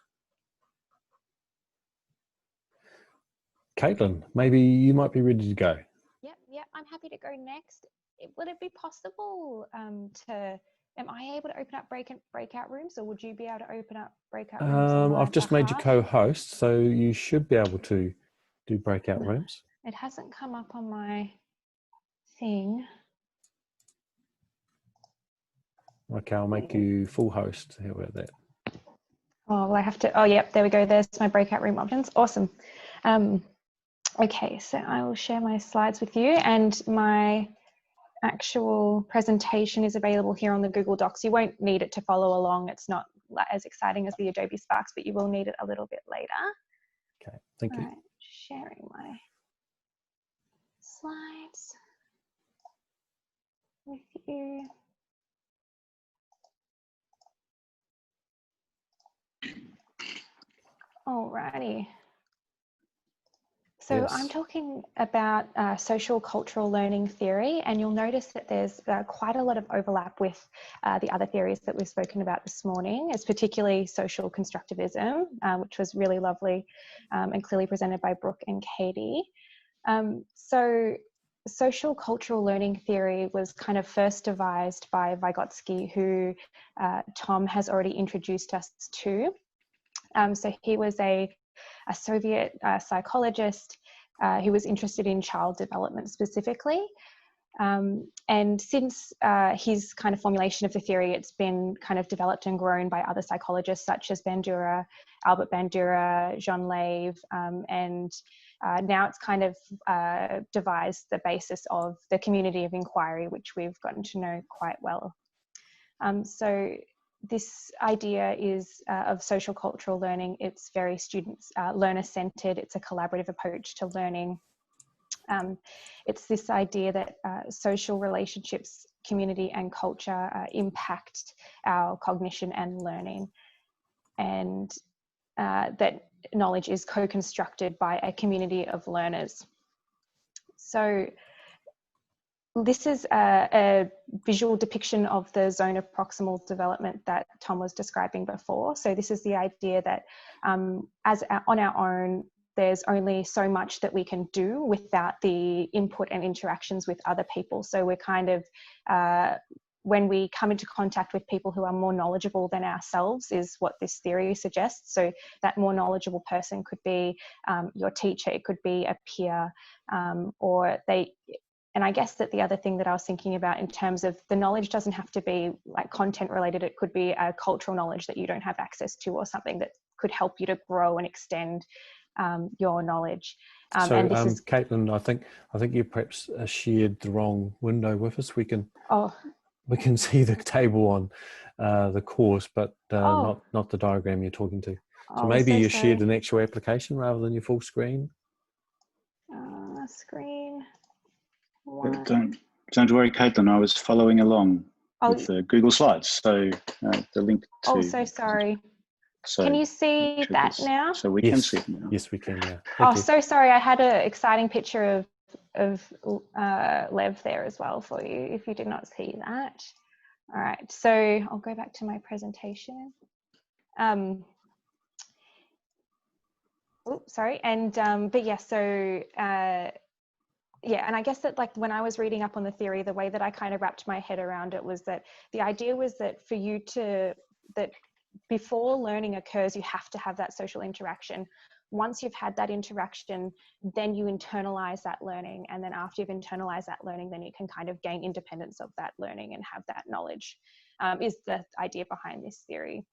Speaker 1: Caitlin, maybe you might be ready to go.
Speaker 10: Yep, I'm happy to go next. Would it be possible am I able to open up breakout rooms, or would you be able to open up breakout rooms?
Speaker 1: I've just made you co-host, so you should be able to do breakout rooms.
Speaker 10: It hasn't come up on my thing.
Speaker 1: Okay, I'll make you full host. How about that?
Speaker 10: Oh, well, I have to, oh, yep, there we go. There's my breakout room options. Awesome. Okay, so I will share my slides with you, and my actual presentation is available here on the Google Docs. You won't need it to follow along. It's not as exciting as the Adobe Sparks, but you will need it a little bit later.
Speaker 1: Okay, thank you.
Speaker 10: All right, sharing my slides. you. Alrighty. So
Speaker 1: Yes.
Speaker 10: I'm talking about social cultural learning theory, and you'll notice that there's quite a lot of overlap with the other theories that we've spoken about this morning. It's particularly social constructivism, which was really lovely and clearly presented by Brooke and Katie. So social cultural learning theory was kind of first devised by Vygotsky, who Tom has already introduced us to. So he was a Soviet psychologist who was interested in child development specifically. And since his kind of formulation of the theory, it's been kind of developed and grown by other psychologists such as Bandura, Albert Bandura, Jean Lave, and now it's kind of devised the basis of the community of inquiry, which we've gotten to know quite well. So this idea is of social cultural learning. It's very learner-centered. It's a collaborative approach to learning. It's this idea that social relationships, community and culture impact our cognition and learning, and that knowledge is co-constructed by a community of learners. So this is a visual depiction of the zone of proximal development that Tom was describing before. So this is the idea that on our own, there's only so much that we can do without the input and interactions with other people. So we're kind of, when we come into contact with people who are more knowledgeable than ourselves is what this theory suggests. So that more knowledgeable person could be your teacher, it could be a peer, and I guess that the other thing that I was thinking about in terms of the knowledge doesn't have to be like content related. It could be a cultural knowledge that you don't have access to, or something that could help you to grow and extend your knowledge. And this is
Speaker 1: Caitlin, I think you perhaps shared the wrong window with us. We can see the table on the course, but not the diagram you're talking to. So maybe you shared an actual application rather than your full screen.
Speaker 10: Screen.
Speaker 7: Don't worry, Caitlin. I was following along with the Google Slides, so the link to.
Speaker 10: Oh, so sorry. So can you see that now?
Speaker 7: So we can see it now.
Speaker 1: Yes, we can now.
Speaker 10: Thank you. So sorry. I had an exciting picture of Lev there as well for you, if you did not see that. All right. So I'll go back to my presentation. Sorry. And but yeah. So. Yeah, and I guess that like when I was reading up on the theory, the way that I kind of wrapped my head around it was that the idea was that for you that before learning occurs, you have to have that social interaction. Once you've had that interaction, then you internalize that learning. And then after you've internalized that learning, then you can kind of gain independence of that learning and have that knowledge, is the idea behind this theory.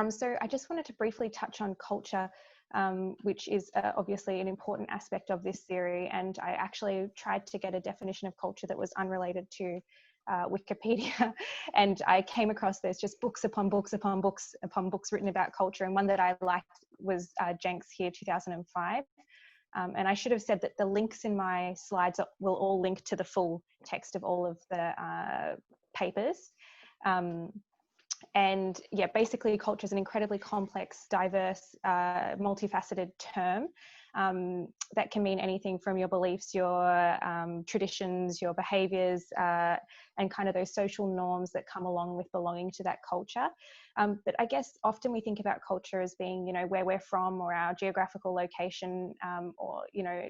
Speaker 10: So I just wanted to briefly touch on culture, which is obviously an important aspect of this theory. And I actually tried to get a definition of culture that was unrelated to Wikipedia. And I came across there's just books upon books upon books upon books written about culture. And one that I liked was Jenks here, 2005. And I should have said that the links in my slides will all link to the full text of all of the papers. And yeah, basically culture is an incredibly complex, diverse, multifaceted term that can mean anything from your beliefs, your traditions, your behaviors, and kind of those social norms that come along with belonging to that culture. But I guess often we think about culture as being, you know, where we're from or our geographical location, or, you know,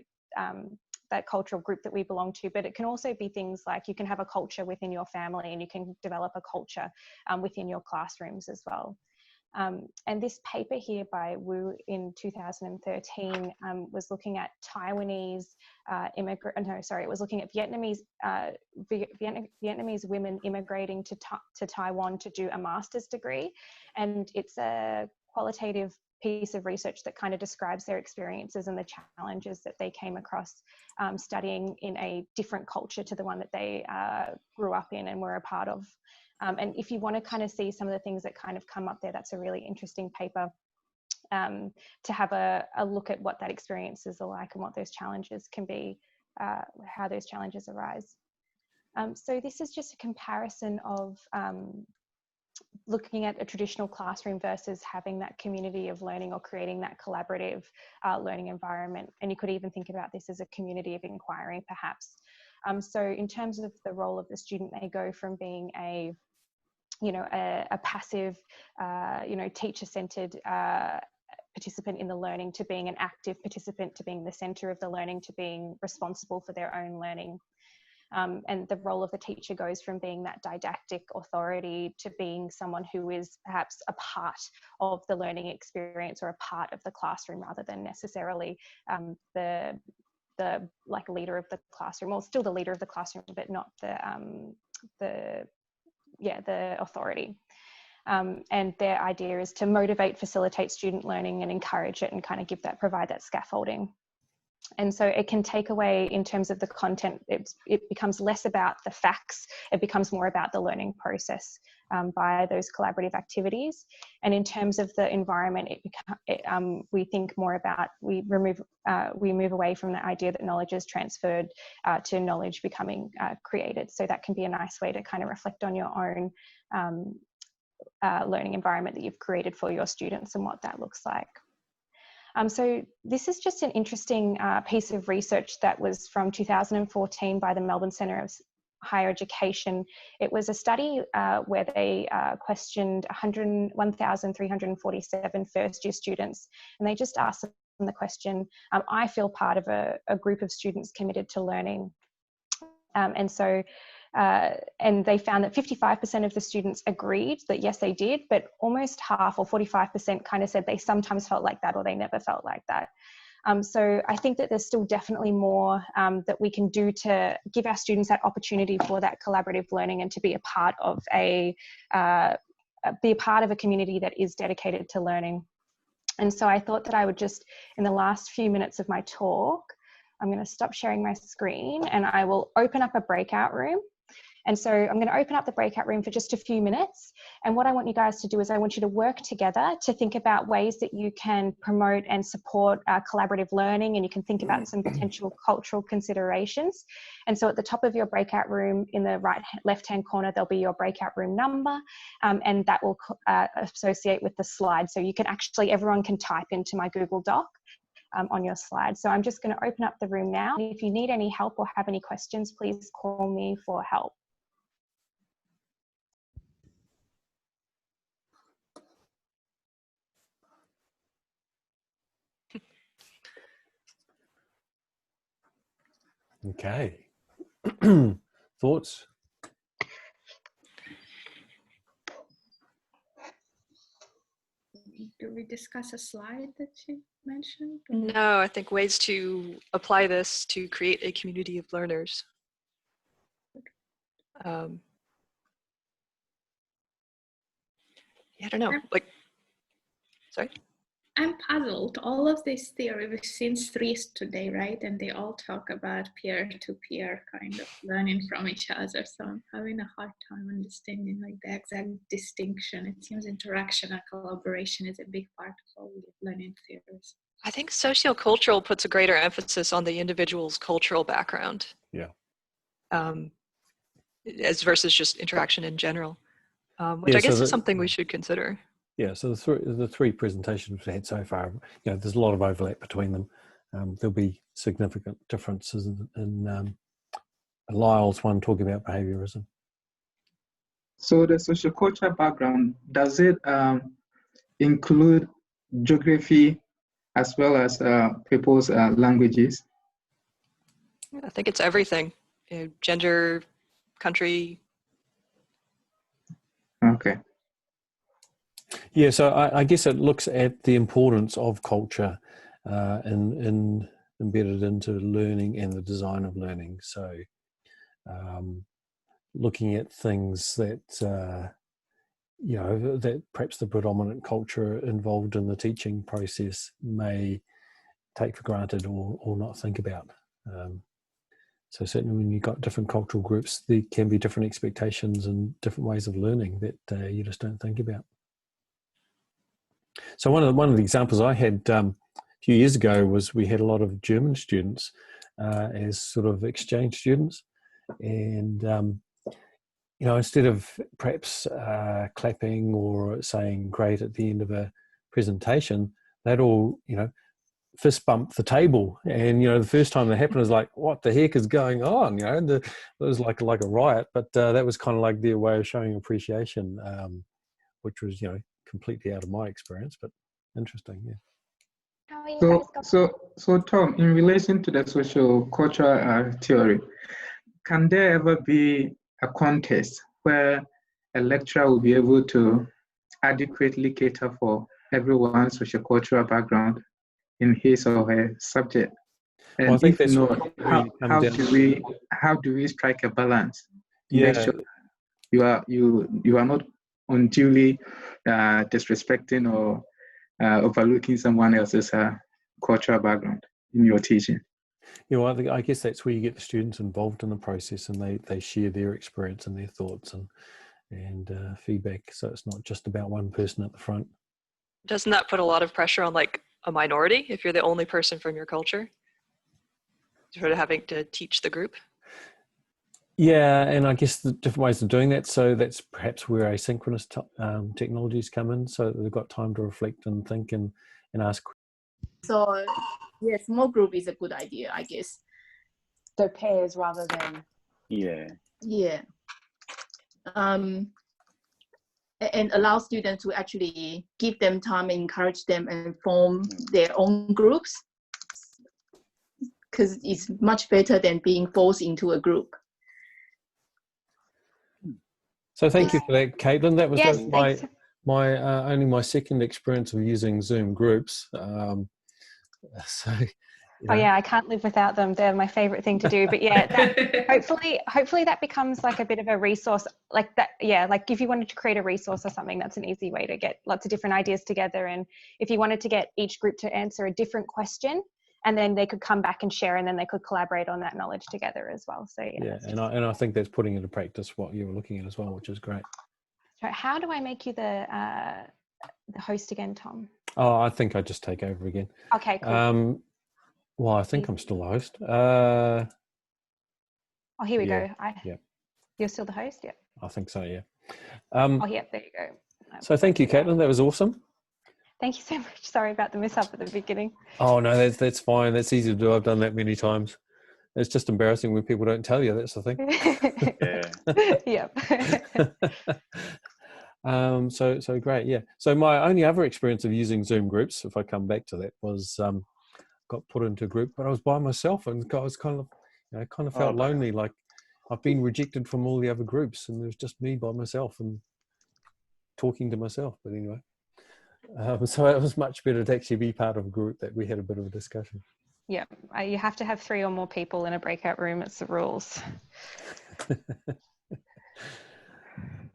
Speaker 10: that cultural group that we belong to, but it can also be things like you can have a culture within your family and you can develop a culture within your classrooms as well. And this paper here by Wu in 2013 was looking at Taiwanese it was looking at Vietnamese women immigrating to Taiwan to do a master's degree. And it's a qualitative piece of research that kind of describes their experiences and the challenges that they came across studying in a different culture to the one that they grew up in and were a part of. And if you want to kind of see some of the things that kind of come up there, that's a really interesting paper to have a look at what that experiences are like and what those challenges can be, how those challenges arise. So this is just a comparison of looking at a traditional classroom versus having that community of learning or creating that collaborative learning environment. And you could even think about this as a community of inquiry, perhaps. So in terms of the role of the student, they go from being a passive, teacher-centered participant in the learning to being an active participant, to being the center of the learning, to being responsible for their own learning. And the role of the teacher goes from being that didactic authority to being someone who is perhaps a part of the learning experience or a part of the classroom rather than necessarily the leader of the classroom, or still the leader of the classroom, but not the authority. And their idea is to motivate, facilitate student learning and encourage it and kind of provide that scaffolding. And so it can take away, in terms of the content, it becomes less about the facts, it becomes more about the learning process by those collaborative activities. And in terms of the environment, we think more about, we move away from the idea that knowledge is transferred to knowledge becoming created. So that can be a nice way to kind of reflect on your own learning environment that you've created for your students and what that looks like. So this is just an interesting piece of research that was from 2014 by the Melbourne Centre of Higher Education. It was a study where they questioned 1,347 first-year students, and they just asked them the question, I feel part of a group of students committed to learning. And they found that 55% of the students agreed that yes, they did, but almost half, or 45%, kind of said they sometimes felt like that or they never felt like that. So I think that there's still definitely more that we can do to give our students that opportunity for that collaborative learning and to be a part of a community that is dedicated to learning. And so I thought that I would just, in the last few minutes of my talk, I'm going to stop sharing my screen and I will open up a breakout room. And so I'm going to open up the breakout room for just a few minutes. And what I want you guys to do is I want you to work together to think about ways that you can promote and support collaborative learning, and you can think about some potential cultural considerations. And so at the top of your breakout room, in the left-hand corner, there'll be your breakout room number, and that will associate with the slide. So you can actually, everyone can type into my Google Doc on your slide. So I'm just going to open up the room now. If you need any help or have any questions, please call me for help.
Speaker 1: Okay. Thoughts?
Speaker 6: Do we discuss a slide that you mentioned?
Speaker 9: No, I think ways to apply this to create a community of learners. Yeah, I don't know, sorry?
Speaker 6: I'm puzzled. All of this theory, we've seen three today, right? And they all talk about peer-to-peer kind of learning from each other. So I'm having a hard time understanding like the exact distinction. It seems interaction and collaboration is a big part of all the learning theories.
Speaker 9: I think sociocultural puts a greater emphasis on the individual's cultural background.
Speaker 1: Yeah.
Speaker 9: As versus just interaction in general, which I guess is something we should consider.
Speaker 1: Yeah, so the three presentations we've had so far, there's a lot of overlap between them. There'll be significant differences in Lyle's one talking about behaviorism.
Speaker 11: So the sociocultural background, does it include geography as well as people's languages?
Speaker 9: I think it's everything, gender, country.
Speaker 11: Okay.
Speaker 1: Yeah, so I guess it looks at the importance of culture embedded into learning and the design of learning. So looking at things that, that perhaps the predominant culture involved in the teaching process may take for granted or not think about. So certainly when you've got different cultural groups, there can be different expectations and different ways of learning that you just don't think about. So one of the examples I had a few years ago was we had a lot of German students as sort of exchange students, And you know, instead of perhaps clapping or saying great at the end of a presentation, they'd all, you know, fist bump the table. And, you know, the first time that happened was like, what the heck is going on? You know, it was like a riot, but that was kind of like their way of showing appreciation, which was, you know, completely out of my experience, but interesting. Yeah.
Speaker 10: How are you guys going?
Speaker 11: So Tom, in relation to the social cultural theory, can there ever be a contest where a lecturer will be able to adequately cater for everyone's social cultural background in his or her subject? And
Speaker 1: Well, I think
Speaker 11: if
Speaker 1: that's
Speaker 11: not, how do we strike a balance to make sure you are not unduly disrespecting or overlooking someone else's cultural background in your teaching?
Speaker 1: You know, I guess that's where you get the students involved in the process, and they share their experience and their thoughts and feedback. So it's not just about one person at the front.
Speaker 9: Doesn't that put a lot of pressure on like a minority if you're the only person from your culture? Sort of having to teach the group.
Speaker 1: Yeah, and I guess the different ways of doing that. So that's perhaps where asynchronous technologies come in, so that they've got time to reflect and think and ask.
Speaker 12: So yeah, small group is a good idea, I guess.
Speaker 4: So pairs rather than.
Speaker 7: Yeah.
Speaker 12: Yeah. And allow students to actually give them time, encourage them, and form their own groups, because it's much better than being forced into a group.
Speaker 1: So thank you for that, Caitlin. That was,
Speaker 10: Yes,
Speaker 1: that was my only my second experience of using Zoom groups. So. You know.
Speaker 10: Oh yeah, I can't live without them. They're my favorite thing to do. But yeah, hopefully that becomes like a bit of a resource like that. Yeah, like if you wanted to create a resource or something, that's an easy way to get lots of different ideas together. And if you wanted to get each group to answer a different question, and then they could come back and share, and then they could collaborate on that knowledge together as well. So yeah.
Speaker 1: And I think that's putting into practice what you were looking at as well, which is great.
Speaker 10: So how do I make you the host again, Tom?
Speaker 1: Oh, I think I just take over again.
Speaker 10: Okay, cool.
Speaker 1: Well, I think I'm still the host.
Speaker 10: Oh, here we go.
Speaker 1: Yeah.
Speaker 10: You're still the host? Yeah.
Speaker 1: I think so, yeah.
Speaker 10: Oh, yeah, there you go.
Speaker 1: So thank you, Caitlin. That was awesome.
Speaker 10: Thank you so much. Sorry about the mess up at the beginning.
Speaker 1: Oh, no, that's fine. That's easy to do. I've done that many times. It's just embarrassing when people don't tell you. That's the thing.
Speaker 7: Yeah.
Speaker 10: Yep.
Speaker 1: So great, yeah. So my only other experience of using Zoom groups, if I come back to that, was got put into a group, but I was by myself, and I was kind of felt lonely, like I've been rejected from all the other groups, and there's just me by myself and talking to myself. But anyway, so it was much better to actually be part of a group that we had a bit of a discussion.
Speaker 10: Yeah, you have to have 3 or more people in a breakout room. It's the rules.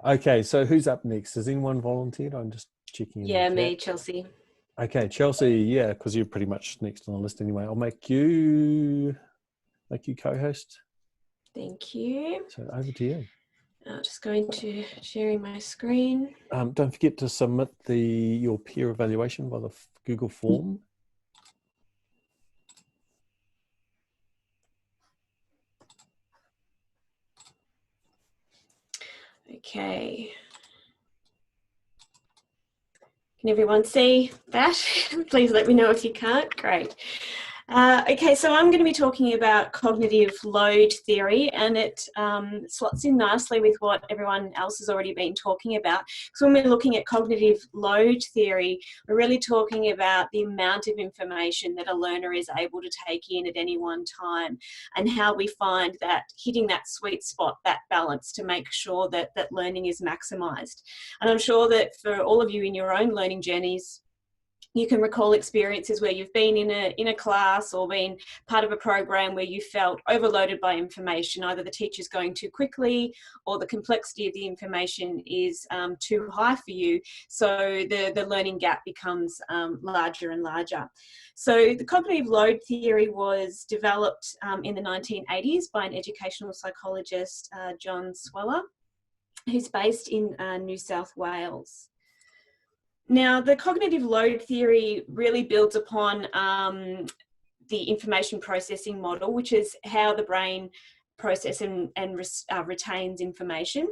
Speaker 1: Okay, so who's up next? Has anyone volunteered? I'm just checking.
Speaker 13: Yeah, me, Chelsea.
Speaker 1: Okay, Chelsea, yeah, because you're pretty much next on the list anyway. I'll make you co-host.
Speaker 13: Thank you.
Speaker 1: So over to you.
Speaker 13: Just going to sharing my screen.
Speaker 1: Don't forget to submit your peer evaluation by the Google form.
Speaker 13: Okay. Can everyone see that? Please let me know if you can't. Great. Okay, so I'm going to be talking about cognitive load theory, and it slots in nicely with what everyone else has already been talking about. So when we're looking at cognitive load theory, we're really talking about the amount of information that a learner is able to take in at any one time, and how we find that hitting that sweet spot, that balance, to make sure that learning is maximised. And I'm sure that for all of you in your own learning journeys, you can recall experiences where you've been in a class or been part of a program where you felt overloaded by information. Either the teacher's going too quickly, or the complexity of the information is too high for you. So the learning gap becomes larger and larger. So the cognitive load theory was developed in the 1980s by an educational psychologist, John Sweller, who's based in New South Wales. Now, the cognitive load theory really builds upon the information processing model, which is how the brain process and retains information.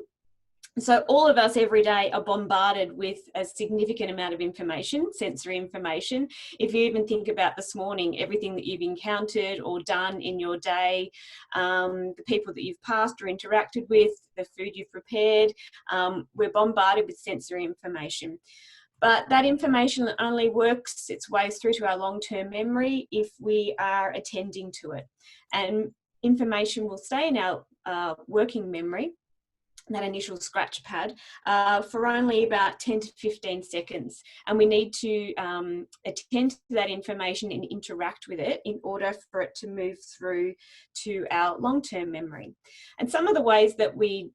Speaker 13: So all of us every day are bombarded with a significant amount of information, sensory information. If you even think about this morning, everything that you've encountered or done in your day, the people that you've passed or interacted with, the food you've prepared, we're bombarded with sensory information. But that information only works its way through to our long-term memory if we are attending to it. And information will stay in our working memory, that initial scratch pad, for only about 10 to 15 seconds. And we need to attend to that information and interact with it in order for it to move through to our long-term memory. And some of the ways that we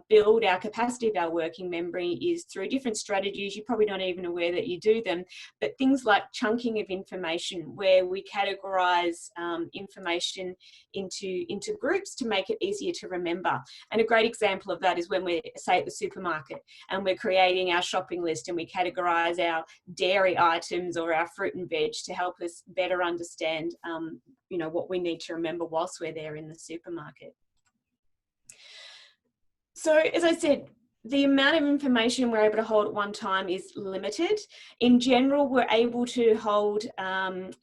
Speaker 13: build our capacity of our working memory is through different strategies. You're probably not even aware that you do them, but things like chunking of information, where we categorize information into groups to make it easier to remember. And a great example of that is when we're, say, at the supermarket and we're creating our shopping list and we categorize our dairy items or our fruit and veg to help us better understand you know, what we need to remember whilst we're there in the supermarket. So as I said, the amount of information we're able to hold at one time is limited. In general, we're able to hold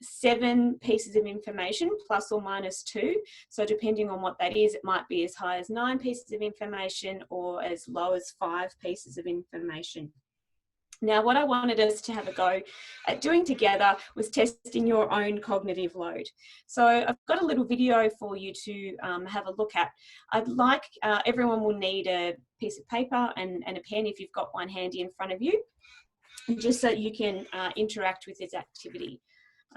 Speaker 13: 7 pieces of information, plus or minus 2. So depending on what that is, it might be as high as 9 pieces of information or as low as 5 pieces of information. Now, what I wanted us to have a go at doing together was testing your own cognitive load. So I've got a little video for you to have a look at. I'd like, everyone will need a piece of paper and a pen if you've got one handy in front of you, just so you can interact with this activity.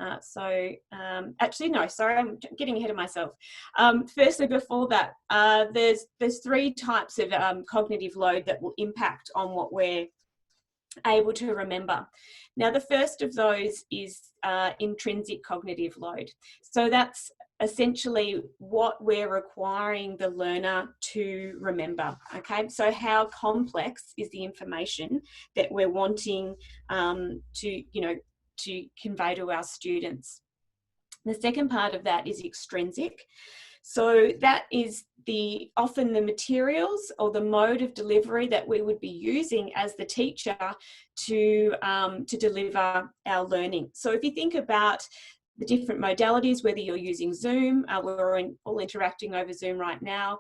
Speaker 13: Actually, no, sorry, I'm getting ahead of myself. Firstly, before that, there's 3 types of cognitive load that will impact on what we're able to remember. Now, the first of those is intrinsic cognitive load. So that's essentially what we're requiring the learner to remember. Okay, so how complex is the information that we're wanting to convey to our students? The second part of that is extrinsic. So that is often the materials or the mode of delivery that we would be using as the teacher to deliver our learning. So if you think about the different modalities, whether you're using Zoom, we're all interacting over Zoom right now,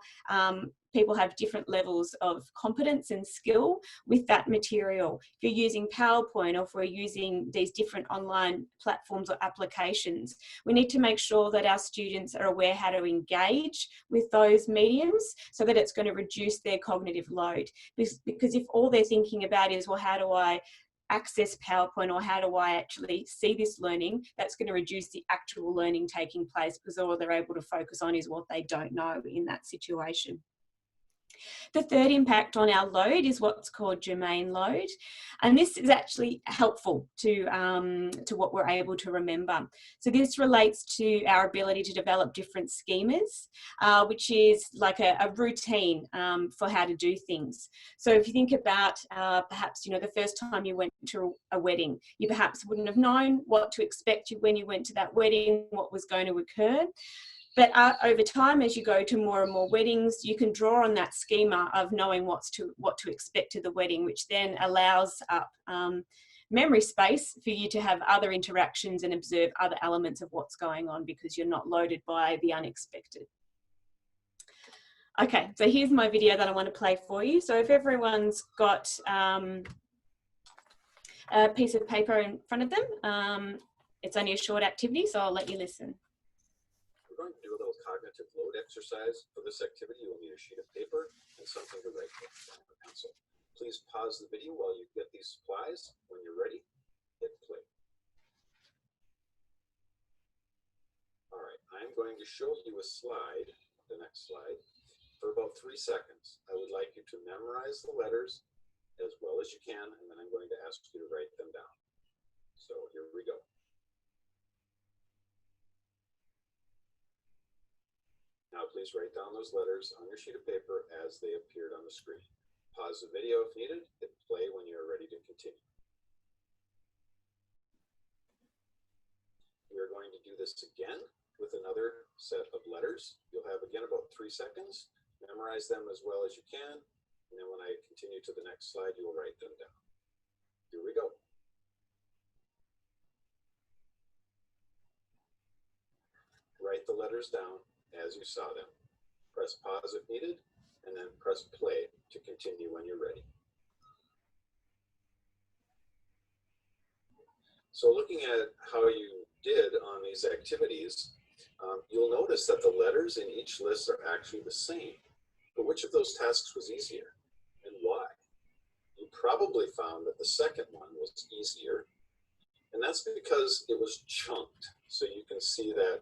Speaker 13: people have different levels of competence and skill with that material. If you're using PowerPoint or if we're using these different online platforms or applications, we need to make sure that our students are aware how to engage with those mediums so that it's going to reduce their cognitive load. Because if all they're thinking about is, well, how do I access PowerPoint or how do I actually see this learning, that's going to reduce the actual learning taking place because all they're able to focus on is what they don't know in that situation. The third impact on our load is what's called germane load, and this is actually helpful to what we're able to remember. So this relates to our ability to develop different schemas, which is like a routine for how to do things. So if you think about perhaps, you know, the first time you went to a wedding, you perhaps wouldn't have known what to expect when you went to that wedding, what was going to occur. But over time, as you go to more and more weddings, you can draw on that schema of knowing what to expect to the wedding, which then allows up memory space for you to have other interactions and observe other elements of what's going on because you're not loaded by the unexpected. Okay, so here's my video that I want to play for you. So if everyone's got a piece of paper in front of them, it's only a short activity, so I'll let you listen.
Speaker 14: We're going to do a little cognitive load exercise. For this activity, you'll need a sheet of paper and something to write with, and a pencil. Please pause the video while you get these supplies. When you're ready, hit play. All right, I'm going to show you a slide, the next slide, for about 3 seconds. I would like you to memorize the letters as well as you can, and then I'm going to ask you to write them down. So here we go. Now please write down those letters on your sheet of paper as they appeared on the screen. Pause the video if needed, hit play when you're ready to continue. We are going to do this again with another set of letters. You'll have again about 3 seconds. Memorize them as well as you can. And then when I continue to the next slide, you will write them down. Here we go. Write the letters down as you saw them. Press pause if needed, and then press play to continue when you're ready. So looking at how you did on these activities, you'll notice that the letters in each list are actually the same. But which of those tasks was easier and why? You probably found that the second one was easier, and that's because it was chunked. So you can see that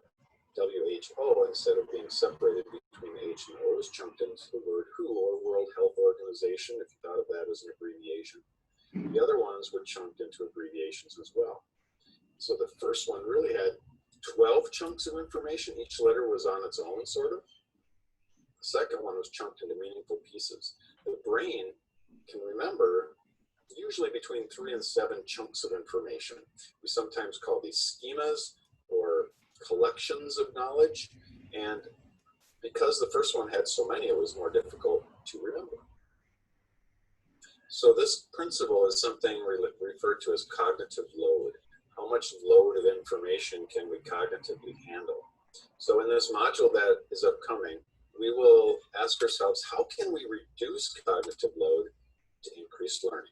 Speaker 14: WHO, instead of being separated between H and O, is chunked into the word WHO, or World Health Organization, if you thought of that as an abbreviation. The other ones were chunked into abbreviations as well. So the first one really had 12 chunks of information. Each letter was on its own, sort of. The second one was chunked into meaningful pieces. The brain can remember usually between 3 and 7 chunks of information. We sometimes call these schemas or collections of knowledge. And because the first one had so many, it was more difficult to remember. So this principle is something referred to as cognitive load. How much load of information can we cognitively handle? So in this module that is upcoming, we will ask ourselves, how can we reduce cognitive load to increase learning?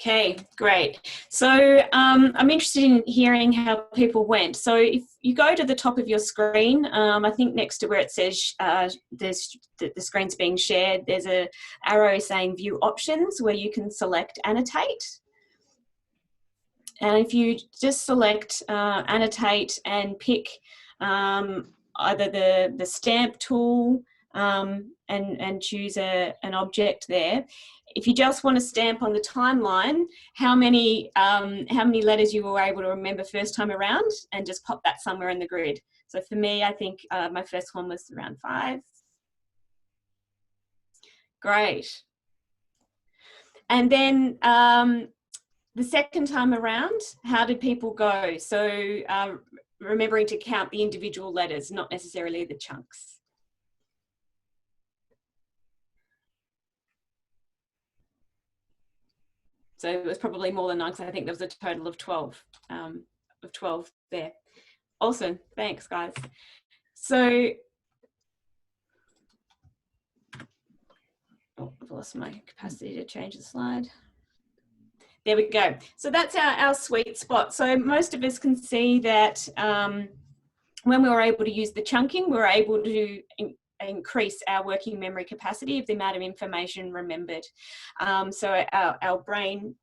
Speaker 13: Okay, great. So I'm interested in hearing how people went. So if you go to the top of your screen, I think next to where it says the screen's being shared, there's an arrow saying view options where you can select annotate. And if you just select annotate and pick either the stamp tool and choose an object there. If you just want to stamp on the timeline, how many letters you were able to remember first time around, and just pop that somewhere in the grid. So for me, I think my first one was around 5. Great. And then the second time around, how did people go? So remembering to count the individual letters, not necessarily the chunks. So it was probably more than 9, because I think there was a total of 12 there. Awesome, thanks guys. So, oh, I've lost my capacity to change the slide. There we go. So that's our sweet spot. So most of us can see that when we were able to use the chunking, we were able to increase our working memory capacity of the amount of information remembered. So our brain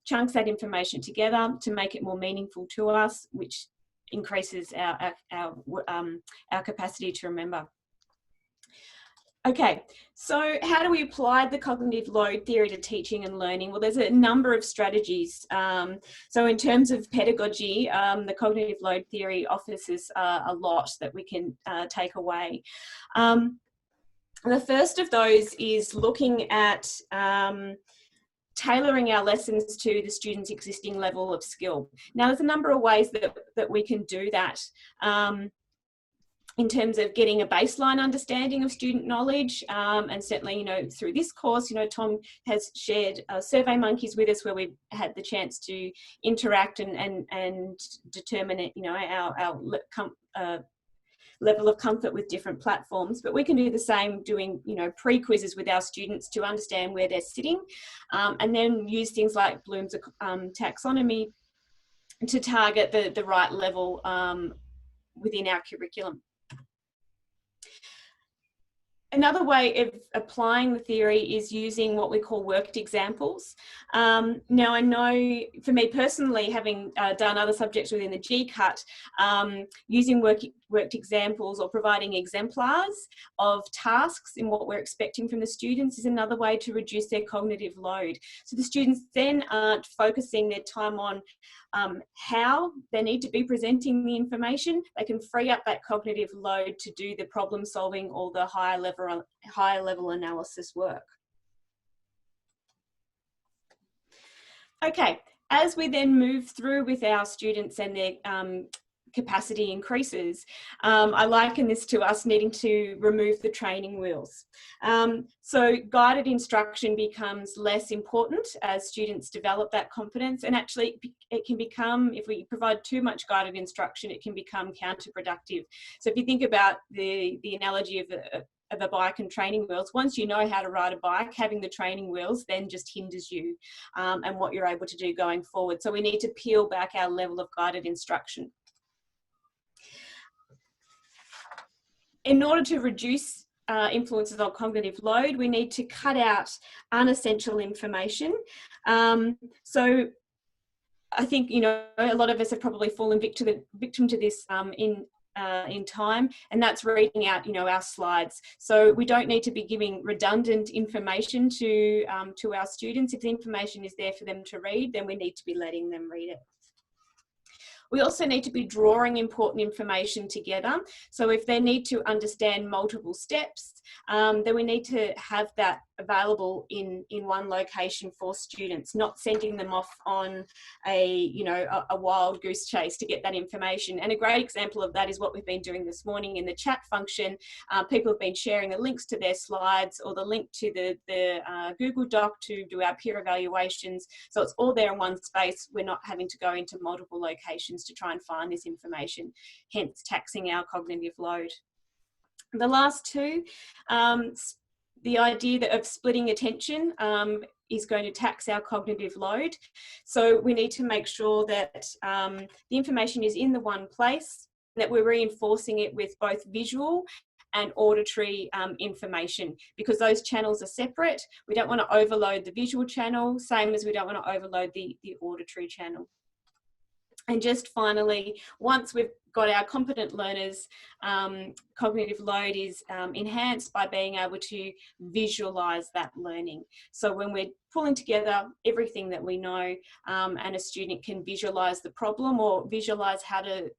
Speaker 13: chunks that information together to make it more meaningful to us, which increases our capacity to remember. Okay, so how do we apply the cognitive load theory to teaching and learning? Well, there's a number of strategies. So in terms of pedagogy, the cognitive load theory offers us a lot that we can take away. The first of those is looking at tailoring our lessons to the student's existing level of skill. Now, there's a number of ways that we can do that. In terms of getting a baseline understanding of student knowledge, and certainly, you know, through this course, you know, Tom has shared Survey Monkeys with us, where we've had the chance to interact and determine it, you know, our level of comfort with different platforms. But we can do the same, doing, you know, pre-quizzes with our students to understand where they're sitting, and then use things like Bloom's taxonomy to target the right level within our curriculum. Another way of applying the theory is using what we call worked examples. Now, I know for me personally, having done other subjects within the GCUT, using worked examples or providing exemplars of tasks in what we're expecting from the students is another way to reduce their cognitive load. So the students then aren't focusing their time on how they need to be presenting the information. They can free up that cognitive load to do the problem solving or the higher level analysis work. Okay, as we then move through with our students and their capacity increases, I liken this to us needing to remove the training wheels. So guided instruction becomes less important as students develop that confidence, and actually it can become, if we provide too much guided instruction, it can become counterproductive. So if you think about the analogy of a bike and training wheels, once you know how to ride a bike, having the training wheels then just hinders you and what you're able to do going forward. So we need to peel back our level of guided instruction. In order to reduce influences on cognitive load, we need to cut out unessential information. So I think, you know, a lot of us have probably fallen victim to this in time, and that's reading out, you know, our slides. So we don't need to be giving redundant information to our students. If the information is there for them to read, then we need to be letting them read it. We also need to be drawing important information together. So if they need to understand multiple steps, then we need to have that available in one location for students, not sending them off on a wild goose chase to get that information. And a great example of that is what we've been doing this morning in the chat function. People have been sharing the links to their slides or the link to the Google Doc to do our peer evaluations. So it's all there in one space. We're not having to go into multiple locations to try and find this information, hence taxing our cognitive load. The last two, the idea of splitting attention is going to tax our cognitive load. So we need to make sure that the information is in the one place, that we're reinforcing it with both visual and auditory information, because those channels are separate. We don't want to overload the visual channel, same as we don't want to overload the auditory channel. And just finally, once we've got our competent learners, cognitive load is enhanced by being able to visualise that learning. So when we're pulling together everything that we know, and a student can visualise the problem or visualise how to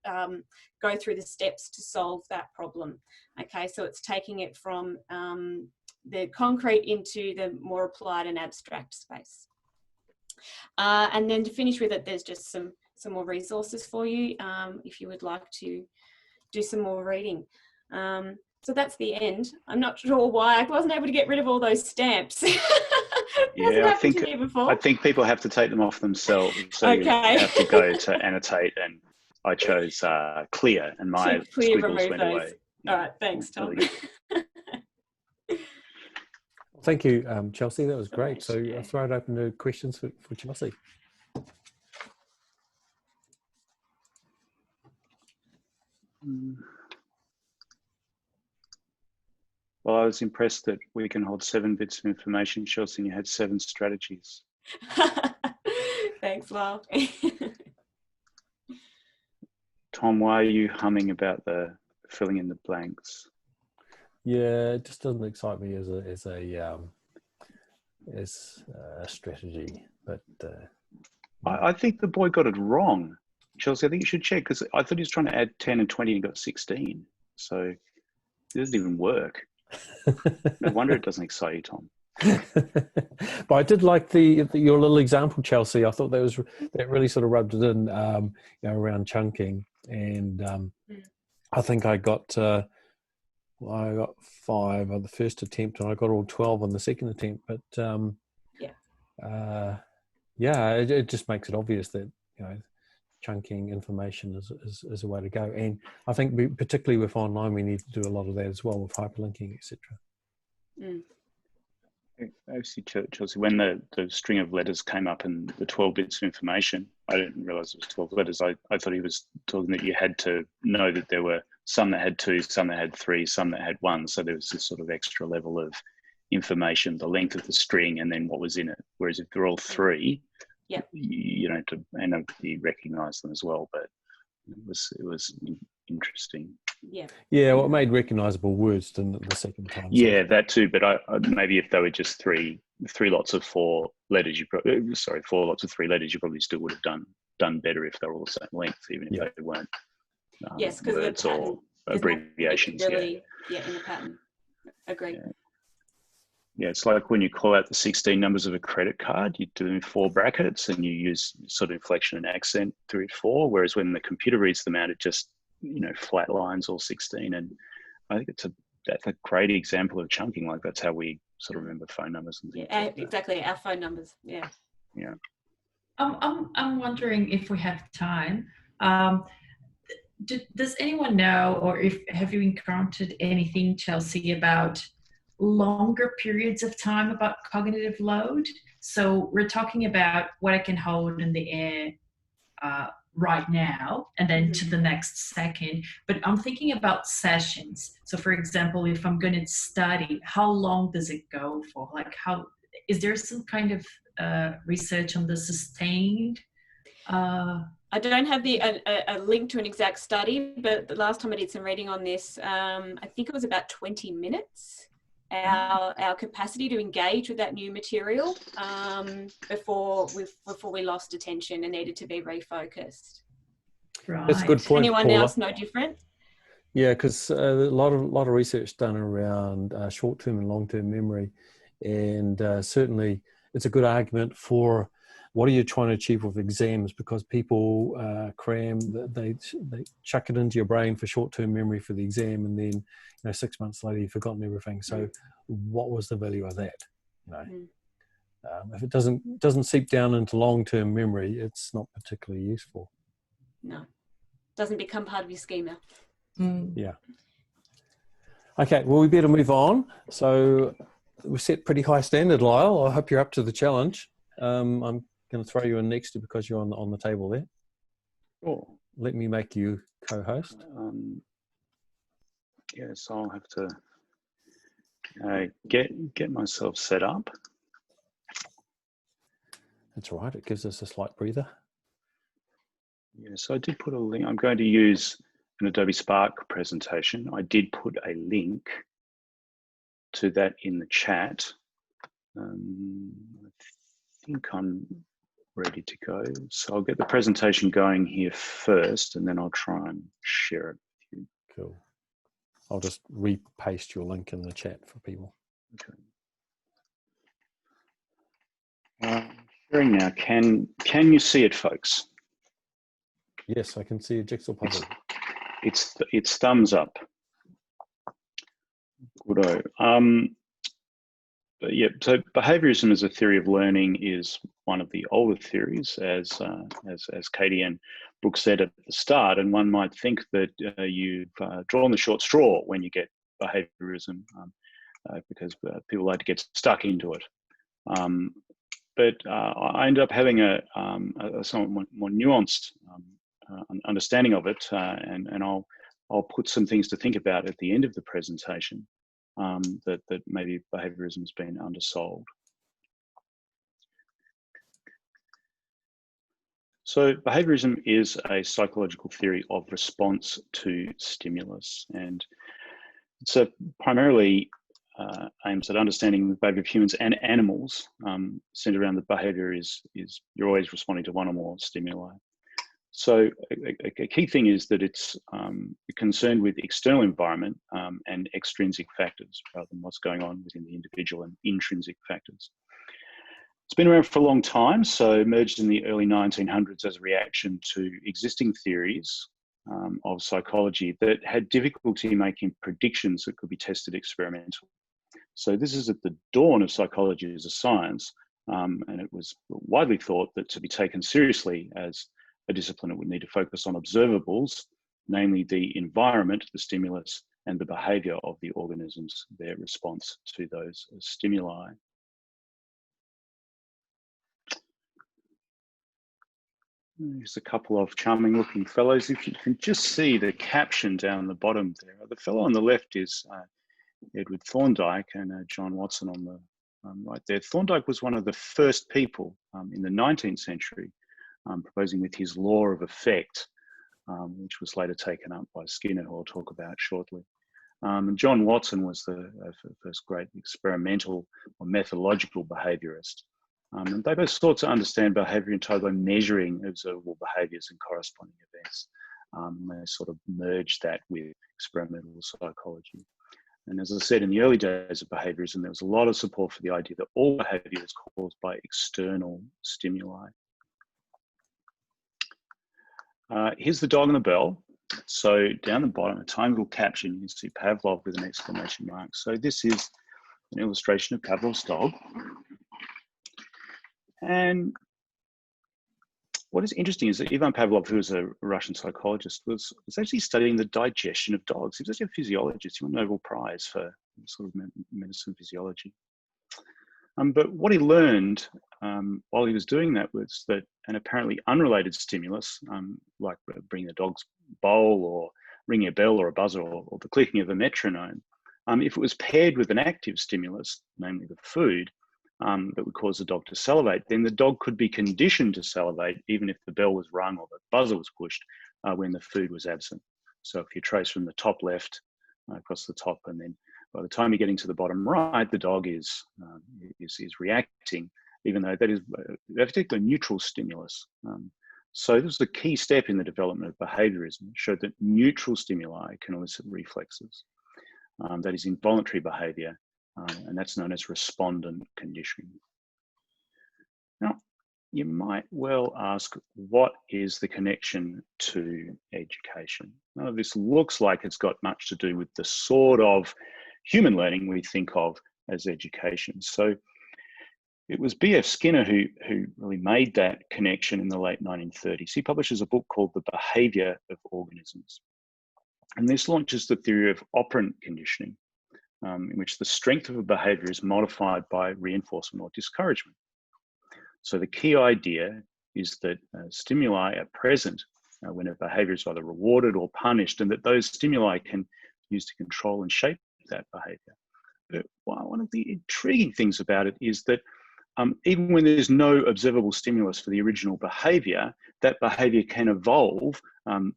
Speaker 13: go through the steps to solve that problem. Okay, so it's taking it from the concrete into the more applied and abstract space. And then to finish with it, there's just some more resources for you if you would like to do some more reading. So that's the end. I'm not sure why I wasn't able to get rid of all those stamps.
Speaker 7: Yeah, I think people have to take them off themselves. So okay. You have to go to annotate, and I chose clear, and my squiggles went away.
Speaker 13: All right, thanks, Tom.
Speaker 1: Thank you, Chelsea. That was great. So I'll throw it open to questions for Chelsea.
Speaker 7: Well, I was impressed that we can hold 7 bits of information, Chelsea, and you had 7 strategies.
Speaker 13: Thanks, Lyle.
Speaker 7: Tom, why are you humming about the filling in the blanks?
Speaker 1: Yeah, it just doesn't excite me as a strategy. But
Speaker 7: I think the boy got it wrong, Chelsea. I think you should check, because I thought he was trying to add 10 and 20 and got 16. So it doesn't even work. No wonder it doesn't excite you, Tom.
Speaker 1: But I did like your little example, Chelsea. I thought that really sort of rubbed it in, around chunking, and I think I got 5 on the first attempt, and I got all 12 on the second attempt. But it just makes it obvious that chunking information is a way to go, and I think particularly with online, we need to do a lot of that as well with hyperlinking, etc.
Speaker 7: Actually, Chelsea, when the string of letters came up and the 12 bits of information, I didn't realise it was 12 letters. I thought he was talking that you had to know that there were some that had 2, some that had 3, some that had 1. So there was this sort of extra level of information, the length of the string, and then what was in it. Whereas if they're all 3, you recognise them as well. But it was interesting.
Speaker 1: Yeah, well, it made recognisable words, didn't it, the second time?
Speaker 7: Yeah, that too. But maybe if they were just three lots of 4 letters, 4 lots of 3 letters, you probably still would have done better if they were all the same length, even if they weren't words or abbreviations.
Speaker 13: In the pattern. Agreed.
Speaker 7: Yeah, it's like when you call out the 16 numbers of a credit card, you do them in 4 brackets and you use sort of inflection and accent through 4, whereas when the computer reads them out, it just, flat lines all 16. And I think that's a great example of chunking. Like that's how we sort of remember phone numbers and things.
Speaker 13: Yeah,
Speaker 7: like that.
Speaker 13: exactly. Our phone numbers. Yeah.
Speaker 7: Yeah.
Speaker 5: I'm wondering if we have time. Does anyone know, or have you encountered anything, Chelsea, about longer periods of time about cognitive load? So we're talking about what I can hold in the air right now and then to the next second, but I'm thinking about sessions. So for example, if I'm going to study, how long does it go for? Like is there some kind of research on the sustained?
Speaker 13: I don't have a link to an exact study, but the last time I did some reading on this, I think it was about 20 minutes. Our capacity to engage with that new material before we lost attention and needed to be refocused.
Speaker 5: Right.
Speaker 1: That's a good point,
Speaker 13: Anyone
Speaker 1: Paula.
Speaker 13: else no different?
Speaker 1: Yeah, because a lot of research done around short-term and long-term memory, and certainly it's a good argument for what are you trying to achieve with exams, because people cram, they chuck it into your brain for short-term memory for the exam, and then 6 months later you've forgotten everything. So what was the value of that? If it doesn't seep down into long-term memory, it's not particularly useful.
Speaker 13: No, doesn't become part of your schema.
Speaker 1: Yeah. Okay, well, we better move on. So we set pretty high standard, Lyle. I hope you're up to the challenge. I'm going to throw you in next because you're on the table there.
Speaker 7: Sure.
Speaker 1: Let me make you co-host.
Speaker 7: Yes, I'll have to get myself set up.
Speaker 1: That's all right. It gives us a slight breather.
Speaker 7: Yeah, so I did put a link. I'm going to use an Adobe Spark presentation. I did put a link to that in the chat. I think I'm ready to go. So I'll get the presentation going here first, and then I'll try and share it with you.
Speaker 1: Cool. I'll just repaste your link in the chat for people.
Speaker 7: Okay. Sharing now. Can you see it, folks?
Speaker 1: Yes, I can see a jigsaw puzzle.
Speaker 7: It's thumbs up. Goodo. But yeah, so behaviorism as a theory of learning is one of the older theories, as Katie and Brooke said at the start, and one might think that you've drawn the short straw when you get behaviorism, because people like to get stuck into it. But I ended up having a somewhat more nuanced understanding of it, and I'll put some things to think about at the end of the presentation. That maybe behaviorism has been undersold. So behaviorism is a psychological theory of response to stimulus, and it's primarily aims at understanding the behavior of humans and animals, centered around the behavior is you're always responding to one or more stimuli. So a key thing is that it's concerned with external environment and extrinsic factors rather than what's going on within the individual and intrinsic factors. It's been around for a long time, so emerged in the early 1900s as a reaction to existing theories of psychology that had difficulty making predictions that could be tested experimentally. So this is at the dawn of psychology as a science, and it was widely thought that to be taken seriously as a discipline, it would need to focus on observables, namely the environment, the stimulus, and the behavior of the organisms, their response to those stimuli. There's a couple of charming looking fellows. If you can just see the caption down the bottom there. The fellow on the left is Edward Thorndike, and John Watson on the right there. Thorndike was one of the first people in the 19th century proposing with his law of effect, which was later taken up by Skinner, who I'll talk about shortly. And John Watson was the first great experimental or methodological behaviourist. And they both sought to understand behaviour entirely by measuring observable behaviours and corresponding events. And they sort of merged that with experimental psychology. And as I said, in the early days of behaviorism, there was a lot of support for the idea that all behavior is caused by external stimuli. Here's the dog and the bell. So down the bottom, a tiny little caption, you can see Pavlov with an exclamation mark. So this is an illustration of Pavlov's dog. And what is interesting is that Ivan Pavlov, who was a Russian psychologist, was actually studying the digestion of dogs. He was actually a physiologist. He won a Nobel Prize for sort of medicine physiology. But what he learned while he was doing that was that an apparently unrelated stimulus, like bringing a dog's bowl or ringing a bell or a buzzer or the clicking of a metronome, if it was paired with an active stimulus, namely the food, that would cause the dog to salivate, then the dog could be conditioned to salivate even if the bell was rung or the buzzer was pushed when the food was absent. So if you trace from the top left across the top, and then by the time you're getting to the bottom right, the dog is reacting, even though that is a particular neutral stimulus. So this was a key step in the development of behaviorism. It showed that neutral stimuli can elicit reflexes. That is involuntary behavior, and that's known as respondent conditioning. Now, you might well ask, what is the connection to education? None of this looks like it's got much to do with the sort of human learning we think of as education. So it was B.F. Skinner who really made that connection in the late 1930s. He publishes a book called The Behavior of Organisms. And this launches the theory of operant conditioning, in which the strength of a behavior is modified by reinforcement or discouragement. So the key idea is that stimuli are present when a behavior is either rewarded or punished, and that those stimuli can be used to control and shape that behavior. But one of the intriguing things about it is that even when there's no observable stimulus for the original behavior, that behavior can evolve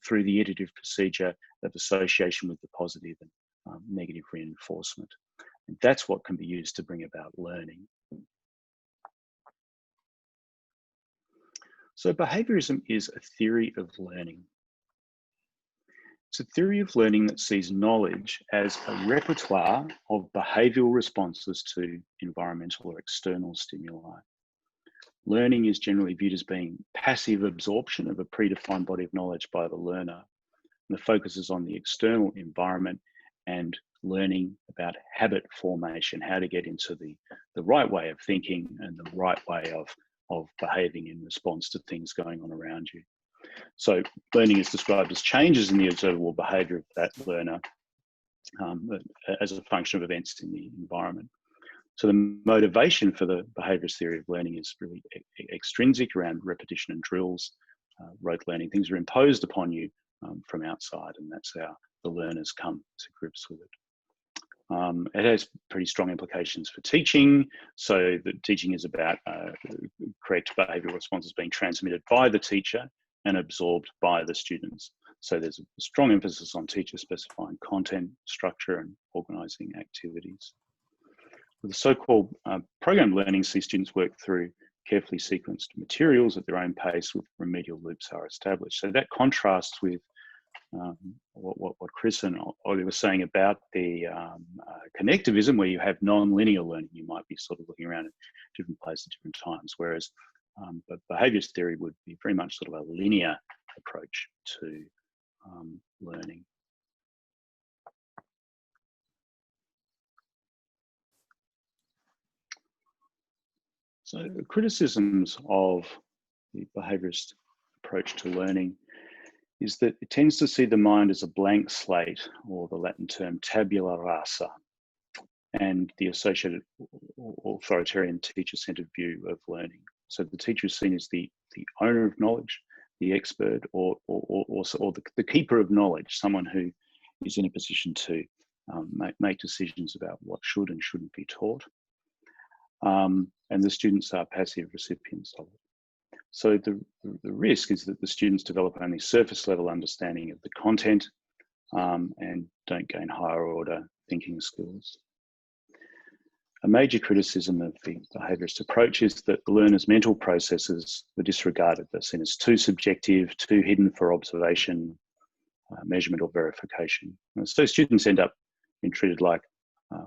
Speaker 7: through the iterative procedure of association with the positive and negative reinforcement. And that's what can be used to bring about learning. So behaviorism is a theory of learning. It's a theory of learning that sees knowledge as a repertoire of behavioral responses to environmental or external stimuli. Learning is generally viewed as being passive absorption of a predefined body of knowledge by the learner. And the focus is on the external environment and learning about habit formation, how to get into the right way of thinking and the right way of behaving in response to things going on around you. So learning is described as changes in the observable behaviour of that learner as a function of events in the environment. So the motivation for the behaviourist theory of learning is really extrinsic, around repetition and drills, rote learning. Things are imposed upon you from outside, and that's how the learners come to grips with it. It has pretty strong implications for teaching. So the teaching is about correct behavioural responses being transmitted by the teacher and absorbed by the students. So there's a strong emphasis on teacher specifying content, structure, and organising activities. With the so-called programmed learning, sees students work through carefully sequenced materials at their own pace with remedial loops are established. So that contrasts with what Chris and Ollie were saying about the connectivism, where you have non-linear learning. You might be sort of looking around at different places at different times, whereas but behaviourist theory would be very much sort of a linear approach to learning. So the criticisms of the behaviourist approach to learning is that it tends to see the mind as a blank slate, or the Latin term tabula rasa, and the associated authoritarian teacher-centered view of learning. So the teacher is seen as the owner of knowledge, the expert, or the keeper of knowledge, someone who is in a position to make decisions about what should and shouldn't be taught. And the students are passive recipients of it. So the risk is that the students develop only surface level understanding of the content and don't gain higher order thinking skills. A major criticism of the behaviourist approach is that the learner's mental processes were disregarded. They're seen as too subjective, too hidden for observation, measurement or verification. And so students end up being treated like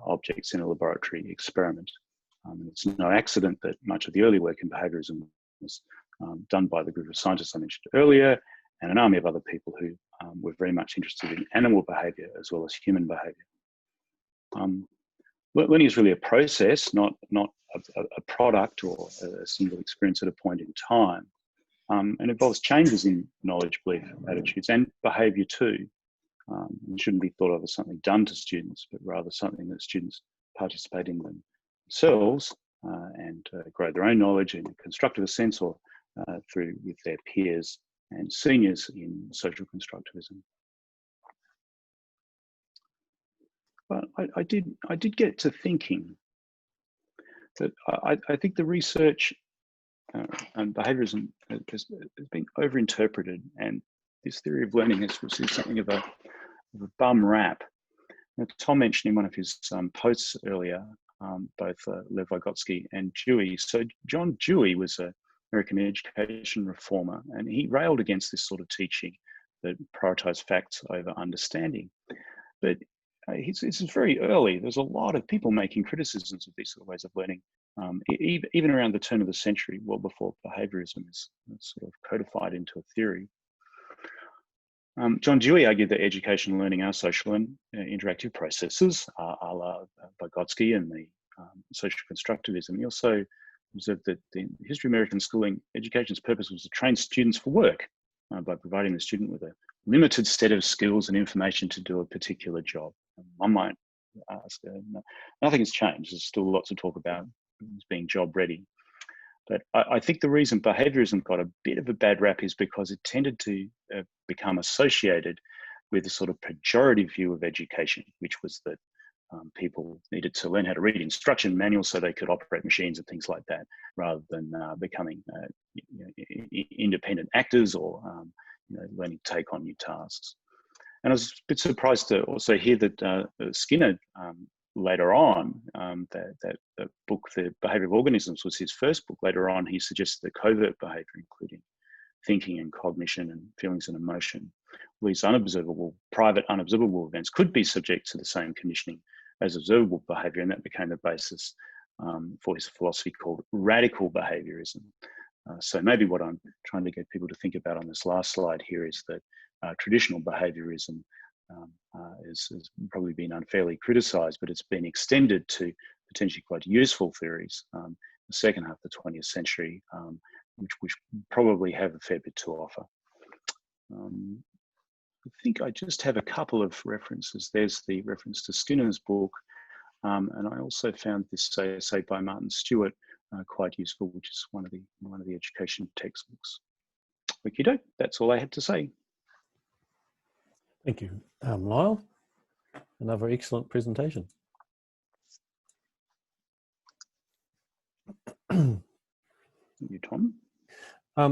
Speaker 7: objects in a laboratory experiment. And it's no accident that much of the early work in behaviorism was done by the group of scientists I mentioned earlier, and an army of other people who were very much interested in animal behaviour as well as human behaviour. Learning is really a process, not a product or a single experience at a point in time, and involves changes in knowledge, belief, attitudes, and behaviour too. It shouldn't be thought of as something done to students, but rather something that students participate in themselves and grow their own knowledge in a constructivist sense, or through with their peers and seniors in social constructivism. But I did get to thinking that I think the research and behaviorism has been overinterpreted, and this theory of learning has received something of a bum rap. Now, Tom mentioned in one of his posts earlier, both Lev Vygotsky and Dewey. So John Dewey was an American education reformer, and he railed against this sort of teaching that prioritised facts over understanding. But it's very early. There's a lot of people making criticisms of these sort of ways of learning, even around the turn of the century, well before behaviorism is sort of codified into a theory. John Dewey argued that education and learning are social and interactive processes, a la Vygotsky and the social constructivism. He also observed that in the history of American schooling, education's purpose was to train students for work by providing the student with a limited set of skills and information to do a particular job. I might ask, nothing has changed. There's still lots to talk about being job ready. But I think the reason behaviorism got a bit of a bad rap is because it tended to become associated with a sort of pejorative view of education, which was that people needed to learn how to read instruction manuals so they could operate machines and things like that, rather than becoming independent actors or learning to take on new tasks. And I was a bit surprised to also hear that Skinner later on, that book, The Behaviour of Organisms, was his first book. Later on, he suggested that covert behaviour, including thinking and cognition and feelings and emotion, these private unobservable events, could be subject to the same conditioning as observable behaviour, and that became the basis for his philosophy called radical behaviourism. So maybe what I'm trying to get people to think about on this last slide here is that traditional behaviourism has probably been unfairly criticised, but it's been extended to potentially quite useful theories the second half of the 20th century, which probably have a fair bit to offer. I think I just have a couple of references. There's the reference to Skinner's book, and I also found this essay by Martin Stewart quite useful, which is one of the education textbooks. Okey-doke, that's all I had to say.
Speaker 1: Thank you, Lyle. Another excellent presentation.
Speaker 7: You, Tom.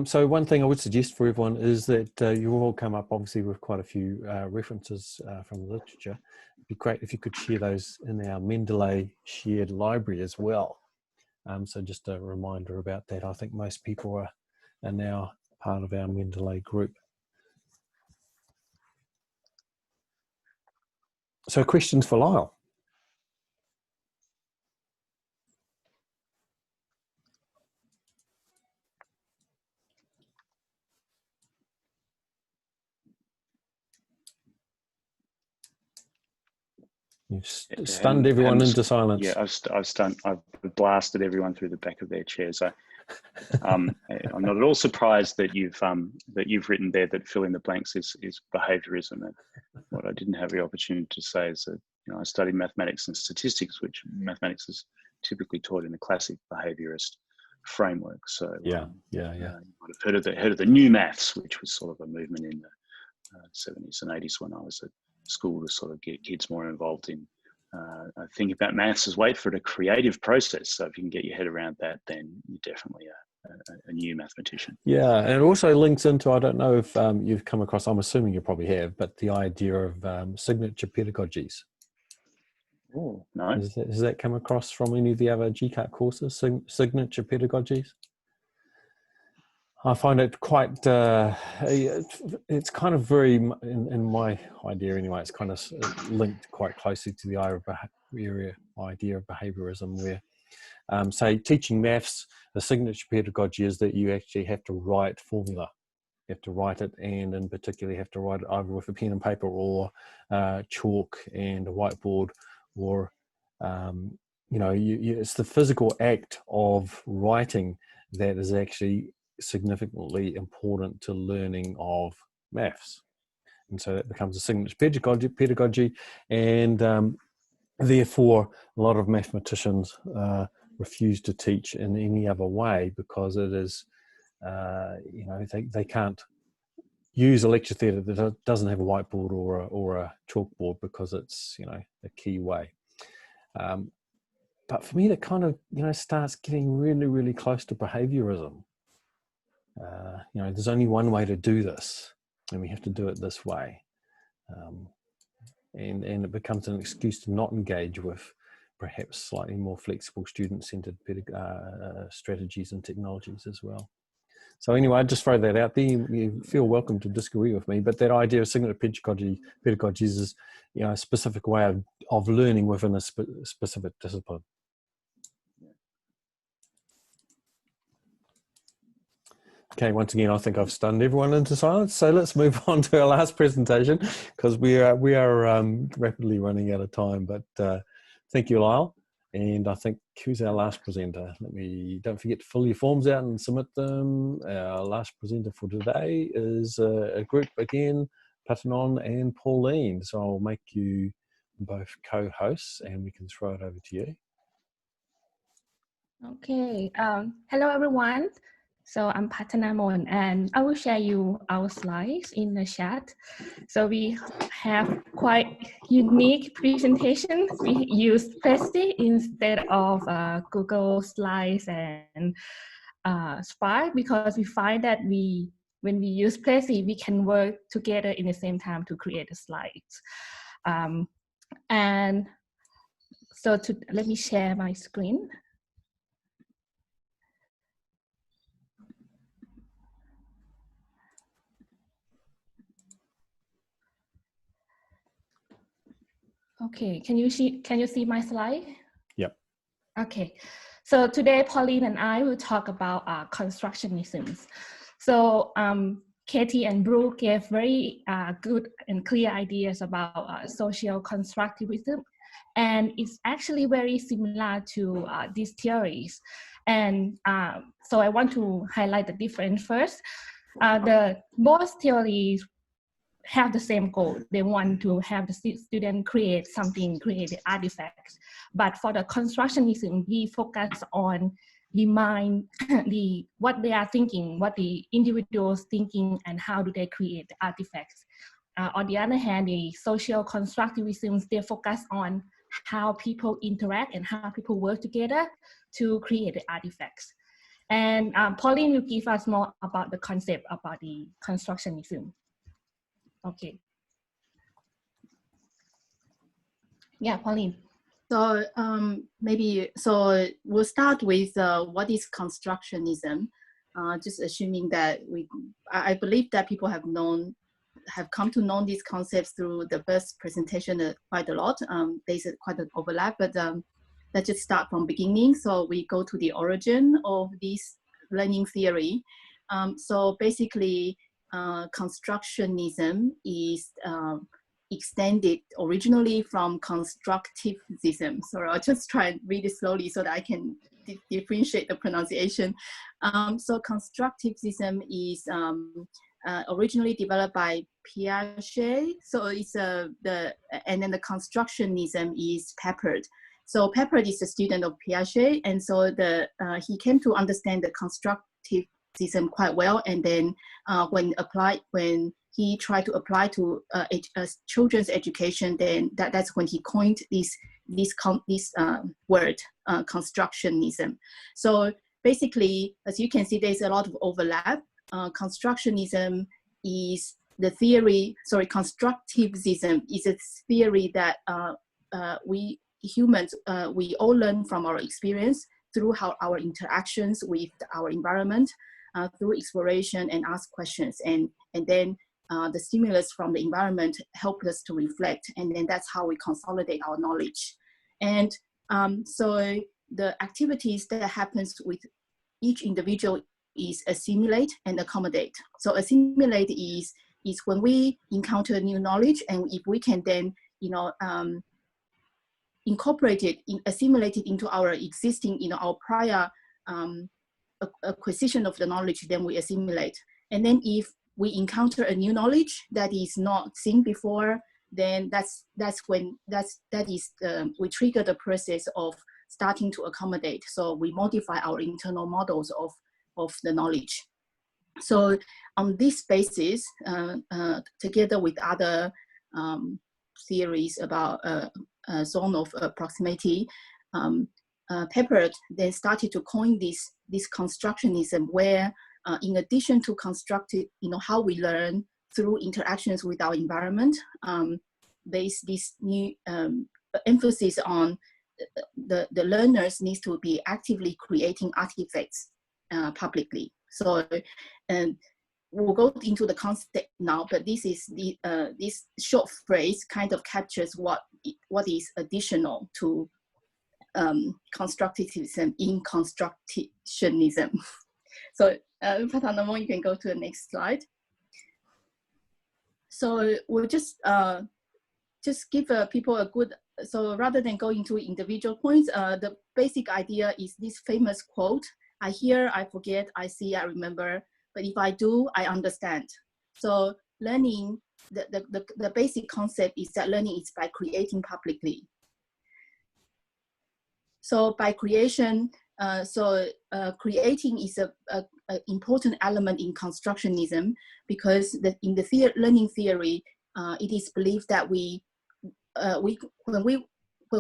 Speaker 1: So one thing I would suggest for everyone is that you all come up obviously with quite a few references from the literature. It'd be great if you could share those in our Mendeley shared library as well. So just a reminder about that. I think most people are now part of our Mendeley group. So questions for Lyle? You've stunned everyone into silence.
Speaker 7: Yeah, I've blasted everyone through the back of their chairs. I'm not at all surprised that you've written there that fill in the blanks is behaviorism. And what I didn't have the opportunity to say is that I studied mathematics and statistics, which mathematics is typically taught in a classic behaviorist framework. So you might have heard of the new maths, which was sort of a movement in the 70s and 80s when I was at school to sort of get kids more involved in thinking about maths as wait for a creative process. So if you can get your head around that, then you're definitely a new mathematician.
Speaker 1: Yeah, and it also links into, I don't know if you've come across, I'm assuming you probably have, but the idea of signature pedagogies.
Speaker 7: Oh, no.
Speaker 1: Has that come across from any of the other GCAT courses, signature pedagogies? I find it quite, it's kind of very, in my idea anyway, it's kind of linked quite closely to the area idea of behaviorism, where say teaching maths, the signature pedagogy is that you actually have to write formula. You have to write it, and in particular you have to write it either with a pen and paper or chalk and a whiteboard, or it's the physical act of writing that is actually significantly important to learning of maths. And so that becomes a signature pedagogy, and therefore a lot of mathematicians refuse to teach in any other way, because it is they can't use a lecture theatre that doesn't have a whiteboard or a chalkboard, because it's a key way. But for me, that kind of starts getting really, really close to behaviorism. There's only one way to do this, and we have to do it this way. And it becomes an excuse to not engage with perhaps slightly more flexible student-centered strategies and technologies as well. So anyway, I'd just throw that out there. You feel welcome to disagree with me, but that idea of signature pedagogies is a specific way of learning within a specific discipline. Okay, once again, I think I've stunned everyone into silence. So let's move on to our last presentation, because we are rapidly running out of time. But thank you, Lyle. And I think, who's our last presenter? Don't forget to fill your forms out and submit them. Our last presenter for today is a group again, Patanon and Pauline. So I'll make you both co-hosts, and we can throw it over to you.
Speaker 15: Okay. Hello, everyone. So I'm Patanamon, and I will share you our slides in the chat. So we have quite unique presentation. We use Prezi instead of Google Slides and Spark, because we find that when we use Prezi, we can work together in the same time to create the slides. And so let me share my screen. Okay, can you see my slide?
Speaker 1: Yep.
Speaker 15: Okay, so today Pauline and I will talk about constructionisms. So Katie and Brooke gave very good and clear ideas about social constructivism, and it's actually very similar to these theories. And so I want to highlight the difference first. Both theories have the same goal. They want to have the student create something, create the artifacts. But for the constructionism, we focus on the mind, what they are thinking, what the individuals thinking, and how do they create the artifacts. On the other hand, the social constructivism, they focus on how people interact and how people work together to create the artifacts. And Pauline will give us more about the concept about the constructionism. Okay. Yeah, Pauline.
Speaker 12: So we'll start with what is constructionism. Just assuming that I believe that people have come to know these concepts through the first presentation quite a lot. There's quite an overlap, but let's just start from beginning. So we go to the origin of this learning theory. So basically, constructionism is extended originally from constructivism. So I'll just try and read it slowly so that I can differentiate the pronunciation. So constructivism is originally developed by Piaget. So it's and then the constructionism is Peppard. So Peppard is a student of Piaget, and so he came to understand the constructivism quite well. And then when he tried to apply to children's education, then that's when he coined this word, constructionism. So basically, as you can see, there's a lot of overlap. Constructionism is the theory, constructivism is a theory that we humans, we all learn from our experience through our interactions with our environment, through exploration and ask questions. And then the stimulus from the environment help us to reflect. And then that's how we consolidate our knowledge. And so the activities that happens with each individual is assimilate and accommodate. So assimilate is when we encounter new knowledge, and if we can then, incorporate it, assimilate it into our existing, our prior acquisition of the knowledge, then we assimilate. And then if we encounter a new knowledge that is not seen before, then we trigger the process of starting to accommodate. So we modify our internal models of the knowledge. So on this basis, together with other theories about zone of proximity, Pepper then started to coin this constructionism, where in addition to constructed, how we learn through interactions with our environment, there's this new emphasis on the learners needs to be actively creating artifacts publicly. So, and we'll go into the concept now, but this is this short phrase kind of captures what is additional to constructivism in constructionism. So, Patanamo, you can go to the next slide. So we'll just give people a good, so rather than going into individual points, the basic idea is this famous quote: I hear, I forget, I see, I remember, but if I do, I understand. So learning, the basic concept is that learning is by creating publicly. So by creation, creating is an important element in constructionism, because in the learning theory, it is believed that when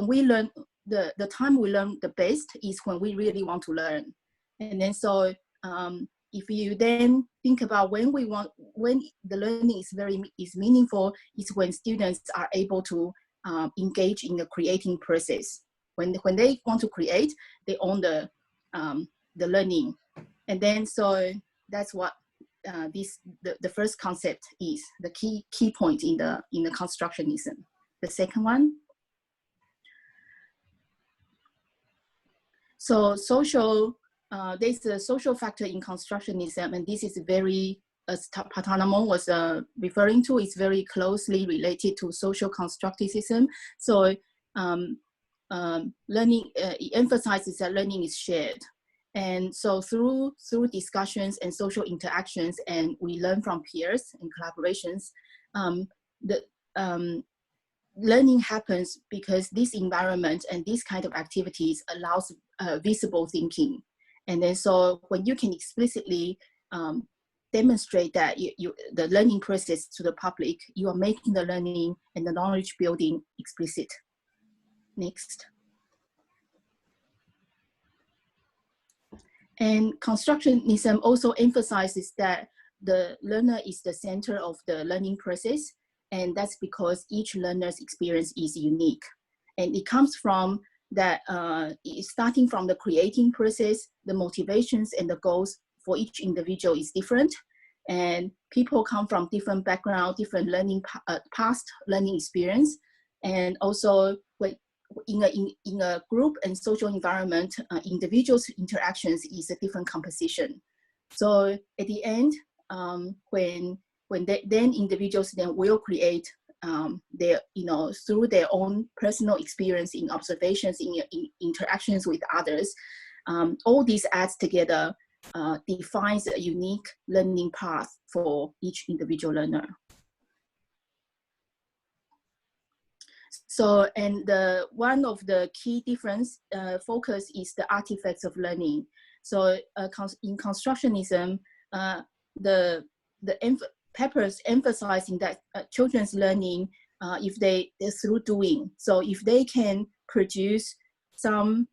Speaker 12: we learn, the time we learn the best is when we really want to learn. And then so if you then think about when the learning is meaningful, is when students are able to engage in the creating process. When they want to create, they own the learning. And then so that's what the first concept is, the key point in the constructionism. The second one, so social, there's a social factor in constructionism, and this is very, as Patanamo was referring to, is very closely related to social constructivism. So learning, it emphasizes that learning is shared. And so through discussions and social interactions, and we learn from peers and collaborations, learning happens because this environment and this kind of activities allows visible thinking. And then so when you can explicitly demonstrate that the learning process to the public, you are making the learning and the knowledge building explicit. Next. And constructionism also emphasizes that the learner is the center of the learning process, and that's because each learner's experience is unique. And it comes from that, starting from the creating process, the motivations and the goals for each individual is different. And people come from different background, different learning, past learning experience. And also in a group and social environment, individuals' interactions is a different composition. So at the end, when then individuals then will create their, through their own personal experience in observations, in interactions with others, all these adds together defines a unique learning path for each individual learner. So, and one of the key difference focus is the artifacts of learning. So in constructionism, Pepper's emphasizing that children's learning, if they're through doing. So if they can produce some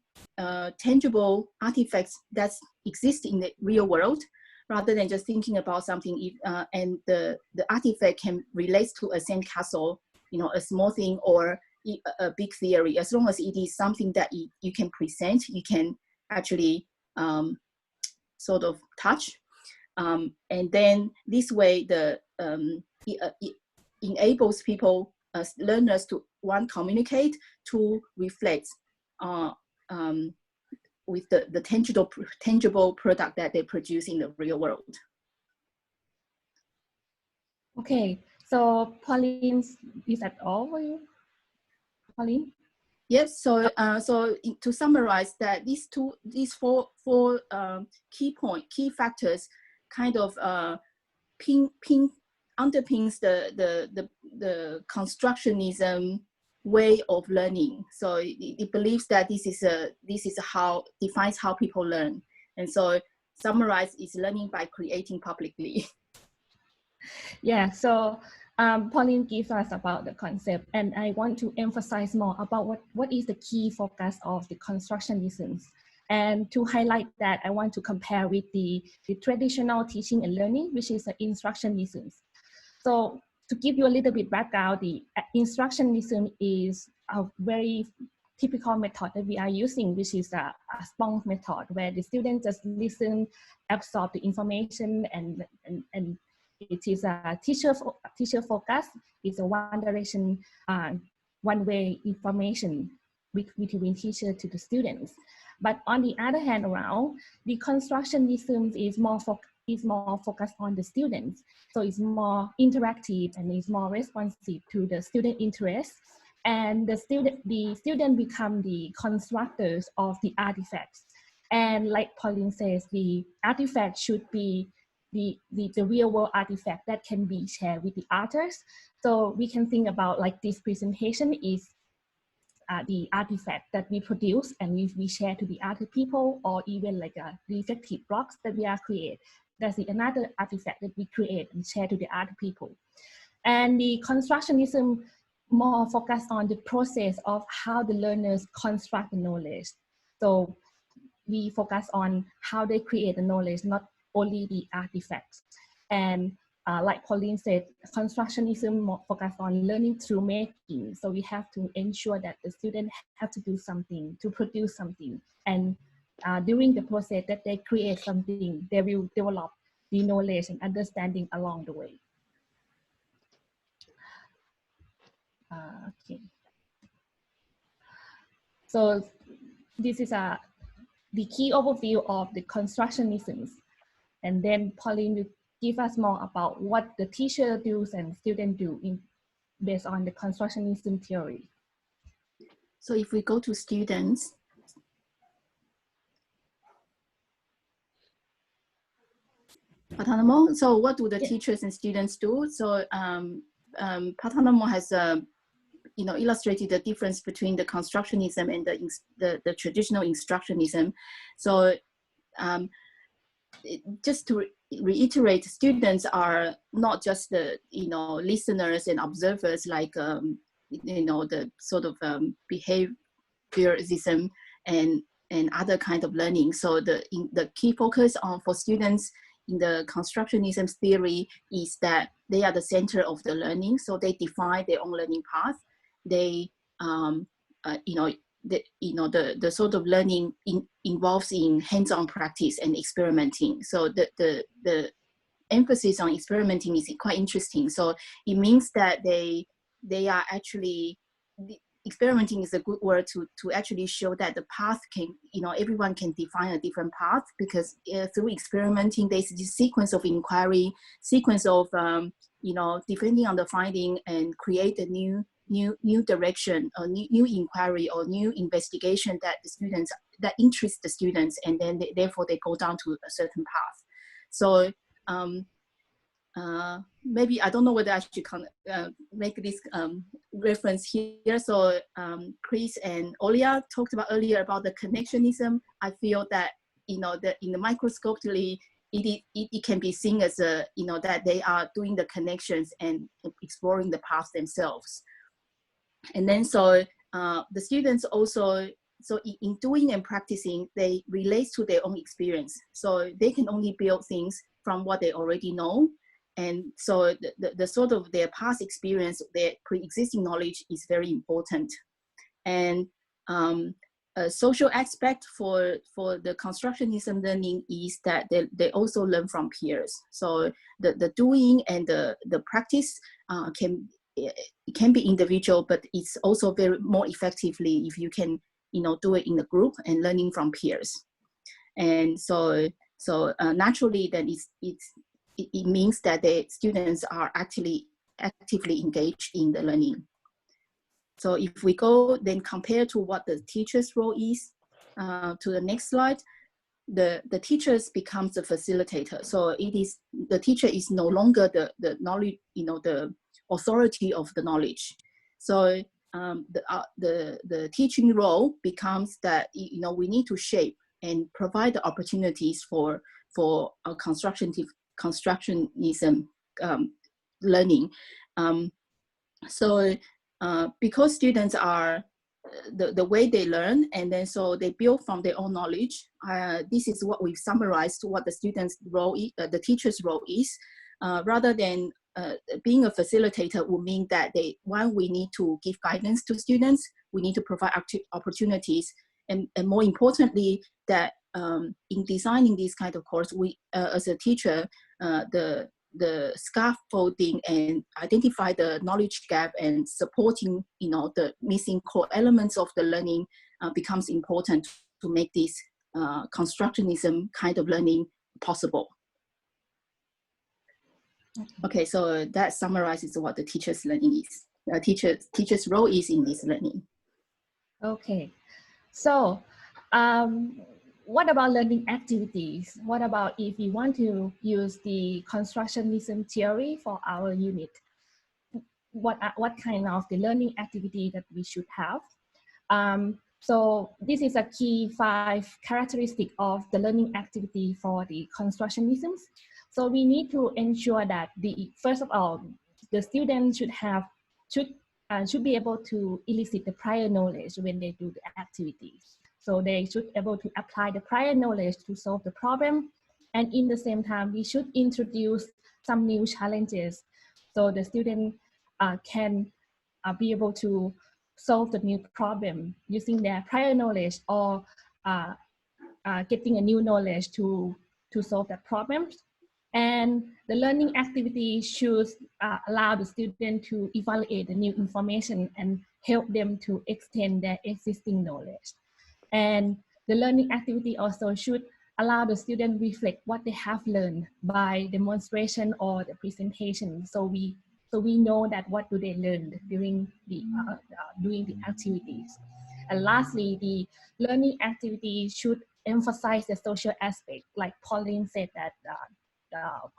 Speaker 12: tangible artifacts that exist in the real world, rather than just thinking about something, and the artifact can relate to a sandcastle, a small thing, or a big theory, as long as it is something that you can present, you can actually sort of touch. And then this way, it enables people, learners, to one, communicate, two, reflect with the tangible product that they produce in the real world.
Speaker 15: Okay, so Pauline, is that all for you? Pauline?
Speaker 12: Yes, so to summarize that these four key factors kind of underpins the constructionism way of learning. So it believes that this is how defines how people learn. And so summarize is learning by creating publicly.
Speaker 15: Yeah, so Pauline gives us about the concept, and I want to emphasize more about what is the key focus of the constructionisms. And to highlight that, I want to compare with the traditional teaching and learning, which is the instructionisms. So to give you a little bit background, the instructionism is a very typical method that we are using, which is a sponge method, where the students just listen, absorb the information, and it is a teacher focus. It's a one direction, one way information between teacher to the students. But on the other hand around, the constructionism is more focused on the students. So it's more interactive and it's more responsive to the student interests. And the student become the constructors of the artifacts. And like Pauline says, the artifact should be the real world artifact that can be shared with the others. So we can think about like this presentation is the artifact that we produce and we share to the other people, or even like a reflective blocks that we are create. That's another artifact that we create and share to the other people. And the constructionism more focused on the process of how the learners construct the knowledge. So we focus on how they create the knowledge, not only the artifacts. And like Pauline said, constructionism more focused on learning through making. So we have to ensure that the student have to do something, to produce something. And during the process that they create something, they will develop the knowledge and understanding along the way. Okay. So this is the key overview of the constructionisms. And then Pauline will give us more about what the teacher does and student do based on the constructionism theory.
Speaker 12: So if we go to students, Patanamo, so what do the teachers and students do? So Patanamo has illustrated the difference between the constructionism and the traditional instructionism. So just to reiterate, students are not just the listeners and observers like the sort of behaviorism and other kind of learning. So the key focus for students in the constructionism theory is that they are the center of the learning. So they define their own learning path. They the sort of learning involves in hands-on practice and experimenting. So the emphasis on experimenting is quite interesting. So it means that they are actually, experimenting is a good word to actually show that the path can, everyone can define a different path, because through experimenting, there's this sequence of inquiry, sequence of, depending on the finding, and create a new direction, or new inquiry or new investigation that interests the students, and then therefore they go down to a certain path. So maybe I don't know whether I should make this reference here. So Chris and Olia talked about earlier about the connectionism. I feel that that in the microscopically it can be seen as that they are doing the connections and exploring the path themselves. And then so the students also, so in doing and practicing, they relate to their own experience. So they can only build things from what they already know. And so the sort of their past experience, their pre-existing knowledge is very important. And a social aspect for the constructionism learning is that they also learn from peers. So the doing and the practice it can be individual, but it's also very more effectively if you can, do it in a group and learning from peers. And so naturally, then it means that the students are actively engaged in the learning. So if we go then compare to what the teacher's role is, to the next slide, the teachers becomes the facilitator. So the teacher is no longer the knowledge, the authority of the knowledge. So the teaching role becomes that we need to shape and provide the opportunities for a constructionism learning. Because students are the way they learn, and then so they build from their own knowledge. This is what we've summarized what the student's role, the teacher's role is, rather than being a facilitator would mean that we need to give guidance to students, we need to provide opportunities, and more importantly, that in designing this kind of course, we as a teacher, the scaffolding and identify the knowledge gap and supporting the missing core elements of the learning becomes important to make this constructionism kind of learning possible. Okay, so that summarizes what the teacher's learning is. Teacher's role is in this learning.
Speaker 15: Okay, so what about learning activities? What about if we want to use the constructionism theory for our unit? What kind of the learning activity that we should have? So this is a key 5 characteristic of the learning activity for the constructionisms. So we need to ensure that first of all, the students should be able to elicit the prior knowledge when they do the activities. So they should be able to apply the prior knowledge to solve the problem. And in the same time, we should introduce some new challenges so the student can be able to solve the new problem using their prior knowledge or getting a new knowledge to solve that problem. And the learning activity should allow the student to evaluate the new information and help them to extend their existing knowledge. And the learning activity also should allow the student reflect what they have learned by demonstration or the presentation. So we know that what do they learn during the doing the activities. And lastly, the learning activity should emphasize the social aspect. Like Pauline said that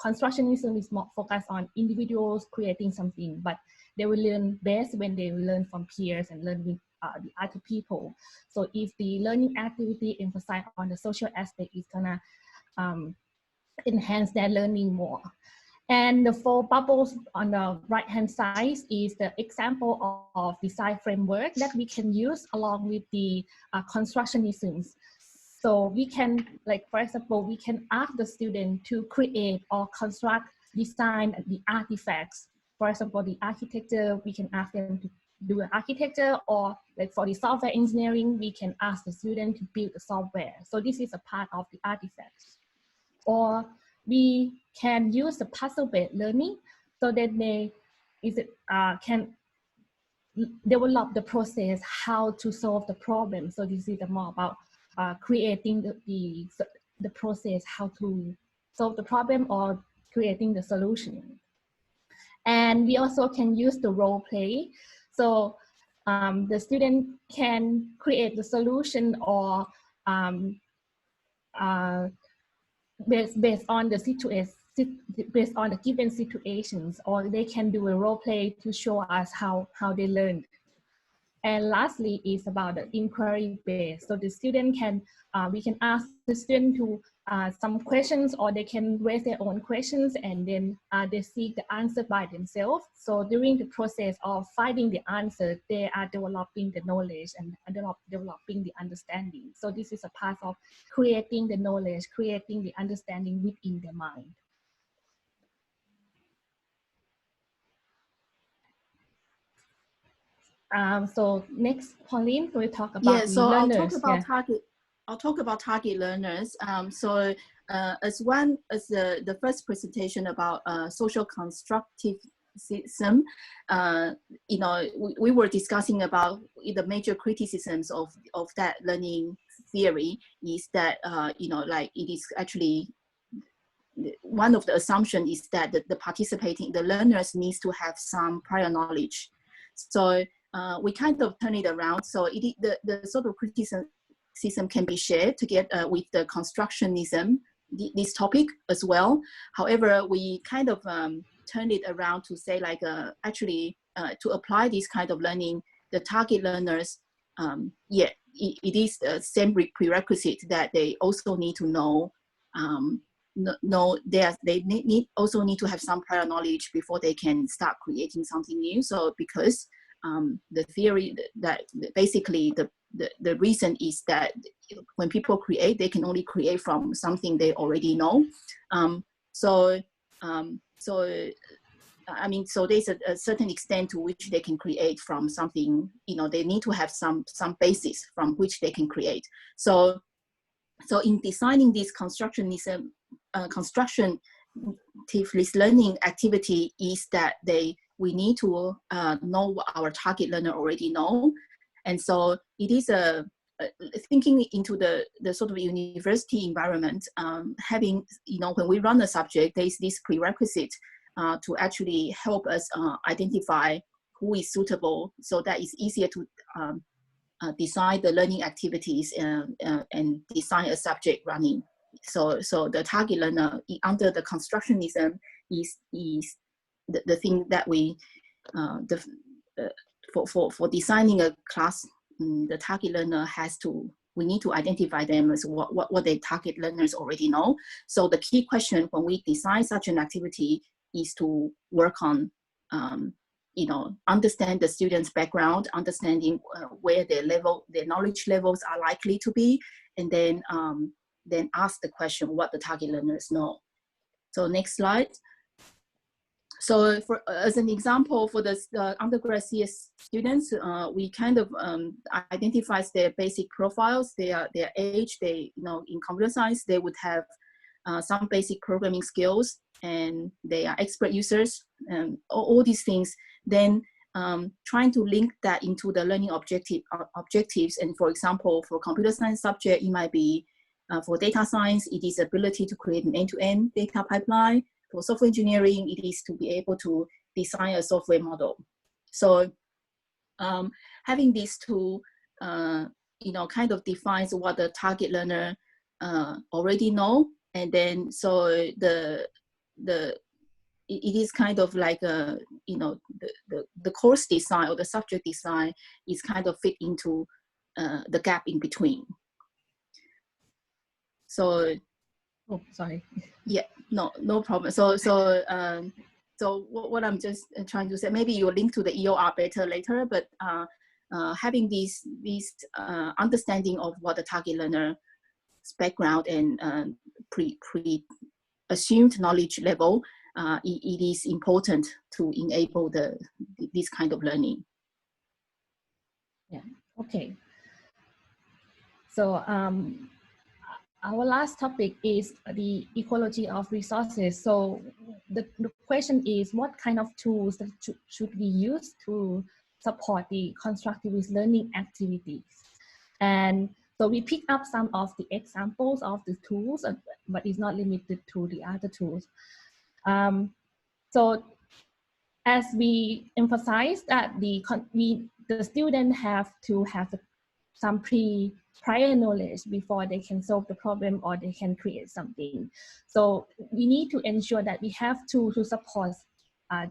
Speaker 15: constructionism is more focused on individuals creating something, but they will learn best when they learn from peers and learn with the other people. So if the learning activity emphasize on the social aspect, it's gonna enhance their learning more. And the 4 bubbles on the right-hand side is the example of design framework that we can use along with the constructionisms. So we can, like for example, we can ask the student to create or construct, design the artifacts. For example, the architecture, we can ask them to do an architecture, or like for the software engineering, we can ask the student to build the software. So this is a part of the artifacts. Or we can use the puzzle-based learning so that they can develop the process how to solve the problem. So this is more about creating the process how to solve the problem or creating the solution. And we also can use the role play. So the student can create the solution or based on the situation, based on the given situations, or they can do a role play to show us how they learned. And lastly is about the inquiry base. So the student can, we can ask the student to some questions, or they can raise their own questions, and then they seek the answer by themselves. So during the process of finding the answer, they are developing the knowledge and developing the understanding. So this is a part of creating the knowledge, creating the understanding within their mind. So next, Pauline, we'll talk about the learners.
Speaker 12: I'll talk about target learners. As the first presentation about social constructive system, you know, we were discussing about the major criticisms of that learning theory is that, you know, like it is actually, one of the assumptions is that the learners needs to have some prior knowledge. So we kind of turn it around. So the sort of criticism can be shared together with the constructionism, this topic as well. However, we kind of turn it around to say like, actually to apply this kind of learning, the target learners, yeah, it is the same prerequisite that they also need to know, they also need to have some prior knowledge before they can start creating something new. So because the theory that basically the reason is that when people create, they can only create from something they already know. So I mean, so there's a certain extent to which they can create from something, you know, they need to have some basis from which they can create. So in designing this constructionism, constructivist learning activity is that we need to know what our target learner already know. And so it is thinking into the sort of university environment, having, you know, when we run a subject, there's this prerequisite to actually help us identify who is suitable, so that it's easier to design the learning activities and design a subject running. So the target learner under the constructionism is the thing that we for designing a class, the target learner we need to identify them as what the target learners already know. So the key question when we design such an activity is to work on, you know, understand the student's background, understanding where their knowledge levels are likely to be, and then ask the question what the target learners know. So next slide. So as an example, for the undergrad CS students, we kind of identifies their basic profiles, their age. They, you know, in computer science, they would have some basic programming skills, and they are expert users, and all these things. Then trying to link that into the learning objectives. And for example, for computer science subject, it might be for data science, it is ability to create an end-to-end data pipeline. For software engineering, it is to be able to design a software model. So having these two, you know, kind of defines what the target learner already know. And then so it is kind of like you know, the course design or the subject design is kind of fit into the gap in between. So, oh, sorry. Yeah, no problem. So what I'm just trying to say, maybe you'll link to the EOR better later, but having these understanding of what the target learner's background and assumed knowledge level, it is important to enable this kind of learning.
Speaker 15: Yeah, okay. So our last topic is the ecology of resources. So the question is, what kind of tools that should we use to support the constructivist learning activities? And so we pick up some of the examples of the tools, but it's not limited to the other tools. So as we emphasize that the student have to have some prior knowledge before they can solve the problem or they can create something. So we need to ensure that we have tools to support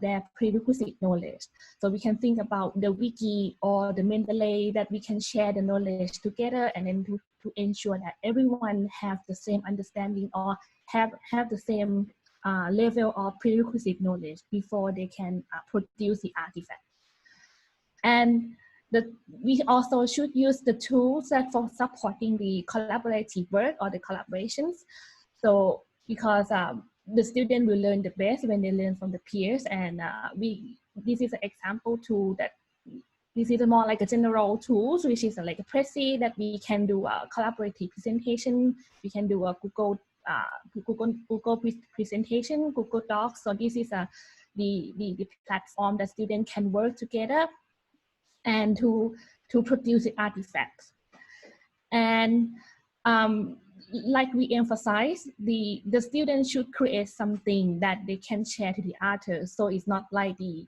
Speaker 15: their prerequisite knowledge. So we can think about the wiki or the Mendeley, that we can share the knowledge together, and then to ensure that everyone have the same understanding or have the same level of prerequisite knowledge before they can produce the artifact. And we also should use the tools that for supporting the collaborative work or the collaborations. So because the student will learn the best when they learn from the peers, and this is an example tool that this is more like a general tools, which is like a Prezi that we can do a collaborative presentation. We can do a Google presentation, Google Docs. So this is the platform that students can work together and to produce the artifacts. And like we emphasize, the students should create something that they can share to the others. So it's not like the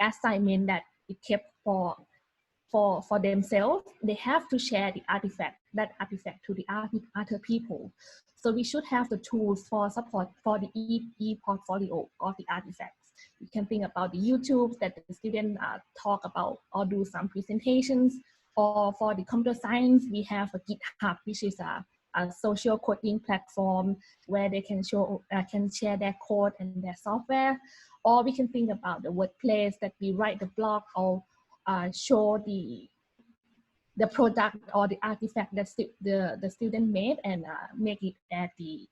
Speaker 15: assignment that it kept for themselves. They have to share that artifact to the other people. So we should have the tools for support for the e-portfolio of the artifacts. You can think about the YouTube that the students talk about or do some presentations. Or for the computer science, we have a GitHub, which is a social coding platform where they can share their code and their software. Or we can think about the workplace that we write the blog or show the product or the artifact that the student made and make it at the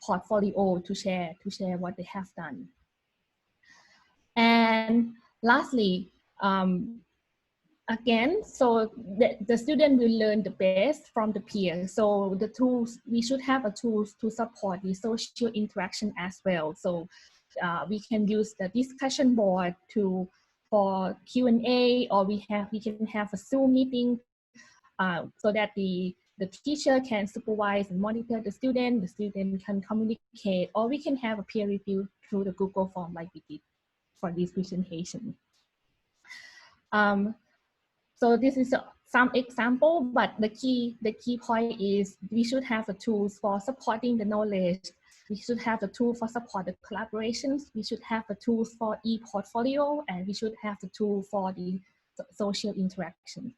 Speaker 15: portfolio to share what they have done. And lastly, again, so the student will learn the best from the peers. So the tools, we should have a tools to support the social interaction as well. So we can use the discussion board for Q&A, or we can have a Zoom meeting so that the teacher can supervise and monitor the student can communicate, or we can have a peer review through the Google form like we did for this presentation. So this is some example, but the key point is we should have the tools for supporting the knowledge. We should have the tool for support the collaborations. We should have the tools for e-portfolio, and we should have the tool for the social interaction.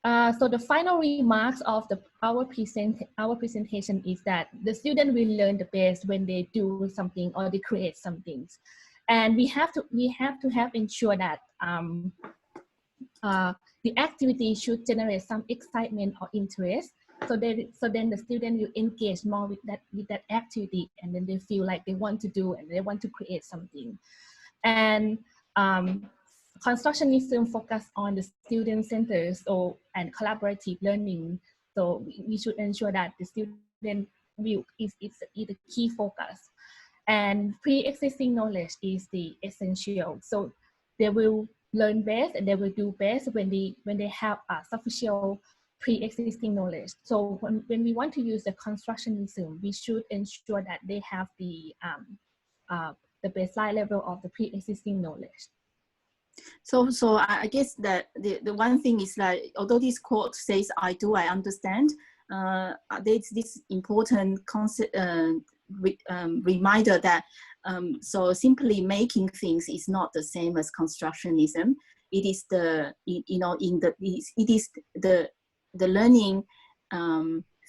Speaker 15: So the final remarks of our presentation is that the student will learn the best when they do something or they create something. And we have to ensure that the activity should generate some excitement or interest. So then the student will engage more with that activity, and then they feel like they want to do and they want to create something. And constructionism focus on the student centers and collaborative learning. So we should ensure that the student view is the key focus. And pre-existing knowledge is the essential. So they will learn best and they will do best when they have sufficient pre-existing knowledge. So when we want to use the constructionism, we should ensure that they have the baseline level of the pre-existing knowledge.
Speaker 12: So I guess that the one thing is that although this quote says I understand, there's this important concept, reminder that so simply making things is not the same as constructionism. It is the learning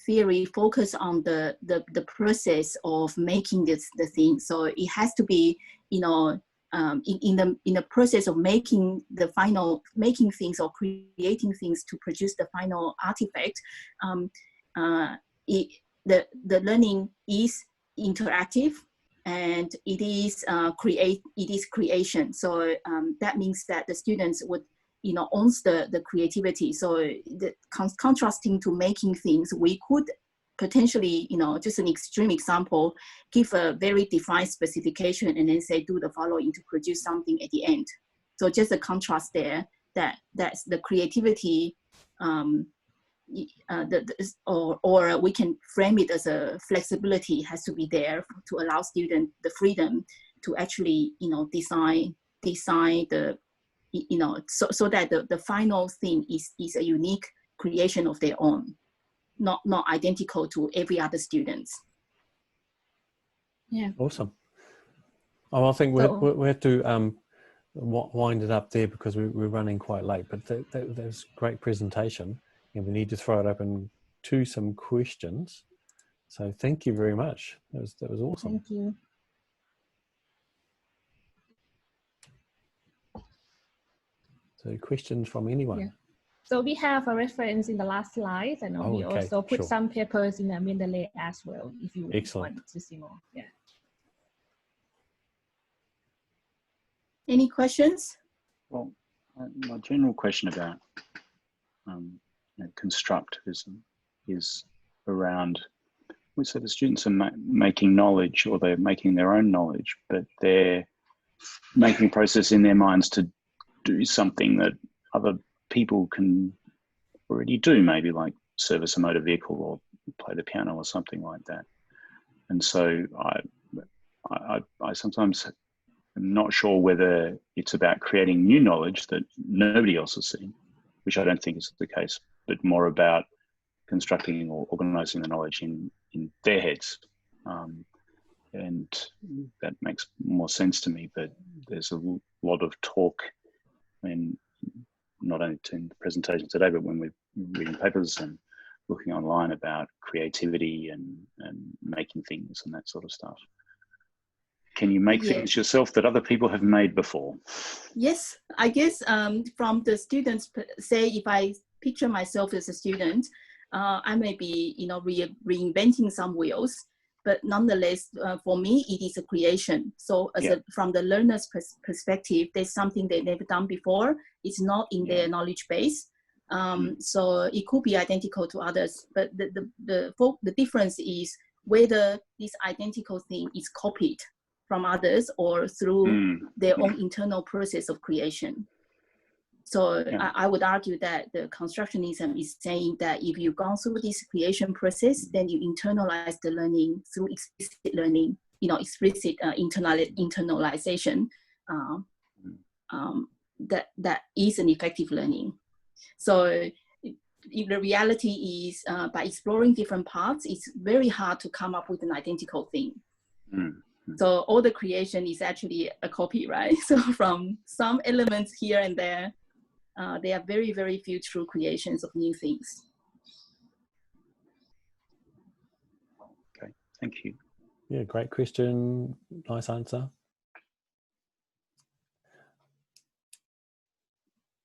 Speaker 12: theory focus on the process of making the thing. So it has to be in the process of making things or creating things to produce the final artifact. The learning is interactive, and it is creation. So that means that the students would owns the creativity. So contrasting to making things, we could potentially, just an extreme example, give a very defined specification and then say do the following to produce something at the end. So just a contrast there, that's the creativity, or we can frame it as a flexibility has to be there to allow students the freedom to actually design the so that the final thing is a unique creation of their own, not identical to every other students.
Speaker 15: Yeah.
Speaker 1: Awesome. Oh, I think we have to wind it up there because we're running quite late, but that was a great presentation, and we need to throw it open to some questions. So thank you very much. That was awesome.
Speaker 15: Thank you.
Speaker 1: So questions from anyone?
Speaker 15: Yeah. So we have a reference in the last slide, and we also put some papers in the Mendeley as well, if you want to see more. Yeah.
Speaker 12: Any questions?
Speaker 7: Well, my general question about constructivism is around so the students are making knowledge, or they're making their own knowledge, but they're making a process in their minds to do something that other people can already do, maybe like service a motor vehicle or play the piano or something like that. And so I sometimes am not sure whether it's about creating new knowledge that nobody else has seen, which I don't think is the case, but more about constructing or organizing the knowledge in their heads. And that makes more sense to me, but there's a lot of talk, and not only in the presentation today, but when we're reading papers and looking online about creativity and making things and that sort of stuff. Can you make things yourself that other people have made before?
Speaker 12: Yes, I guess from the students, say if I picture myself as a student, I may be, reinventing some wheels, but nonetheless, for me, it is a creation. So from the learner's perspective, there's something they've never done before. It's not in their knowledge base. So it could be identical to others, but the difference is whether this identical thing is copied from others or through their own internal process of creation. So I would argue that the constructionism is saying that if you've gone through this creation process, then you internalize the learning through explicit learning, explicit internalization. That is an effective learning. So the reality is by exploring different parts, it's very hard to come up with an identical thing. So all the creation is actually a copy, right? So from some elements here and there, there are very, very few true creations of new things.
Speaker 7: Okay, thank you.
Speaker 1: Yeah, great question. Nice answer.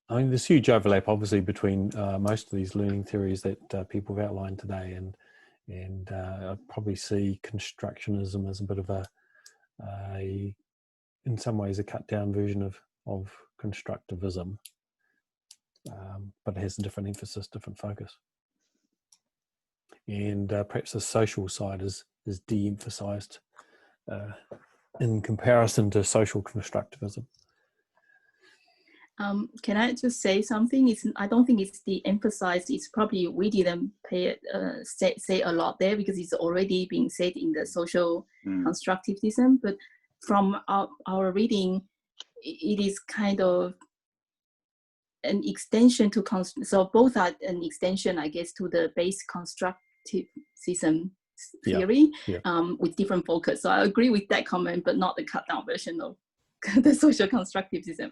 Speaker 1: I mean, there's huge overlap, obviously, between most of these learning theories that people have outlined today, and I probably see constructionism as a bit of in some ways, a cut-down version of constructivism, but it has a different emphasis, different focus, and perhaps the social side is de-emphasized in comparison to social constructivism.
Speaker 12: Can I just say something? I don't think it's de-emphasized. It's probably we didn't say a lot there because it's already being said in the social constructivism. But from our reading, it is kind of an extension to so both are an extension, I guess, to the base constructivism theory with different focus. So I agree with that comment, but not the cut down version of the social constructivism.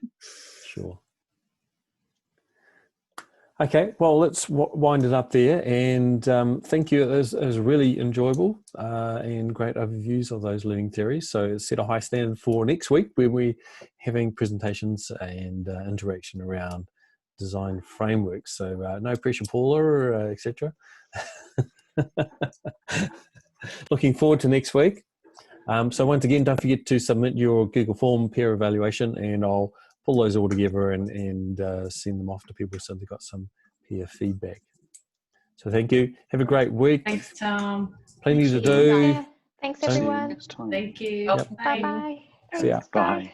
Speaker 1: Sure. Okay, well, let's wind it up there, and thank you. It was really enjoyable and great overviews of those learning theories. So set a high standard for next week when we're having presentations and interaction around design frameworks. So no pressure, Paula, etc. Looking forward to next week. So once again, don't forget to submit your Google form peer evaluation, and I'll pull those all together and send them off to people so they've got some peer feedback. So thank you. Have a great week.
Speaker 5: Thanks, Tom.
Speaker 1: Plenty to do.
Speaker 10: Thanks, everyone.
Speaker 7: Next time.
Speaker 5: Thank you.
Speaker 1: Yep.
Speaker 10: Bye-bye.
Speaker 1: See ya.
Speaker 7: Bye.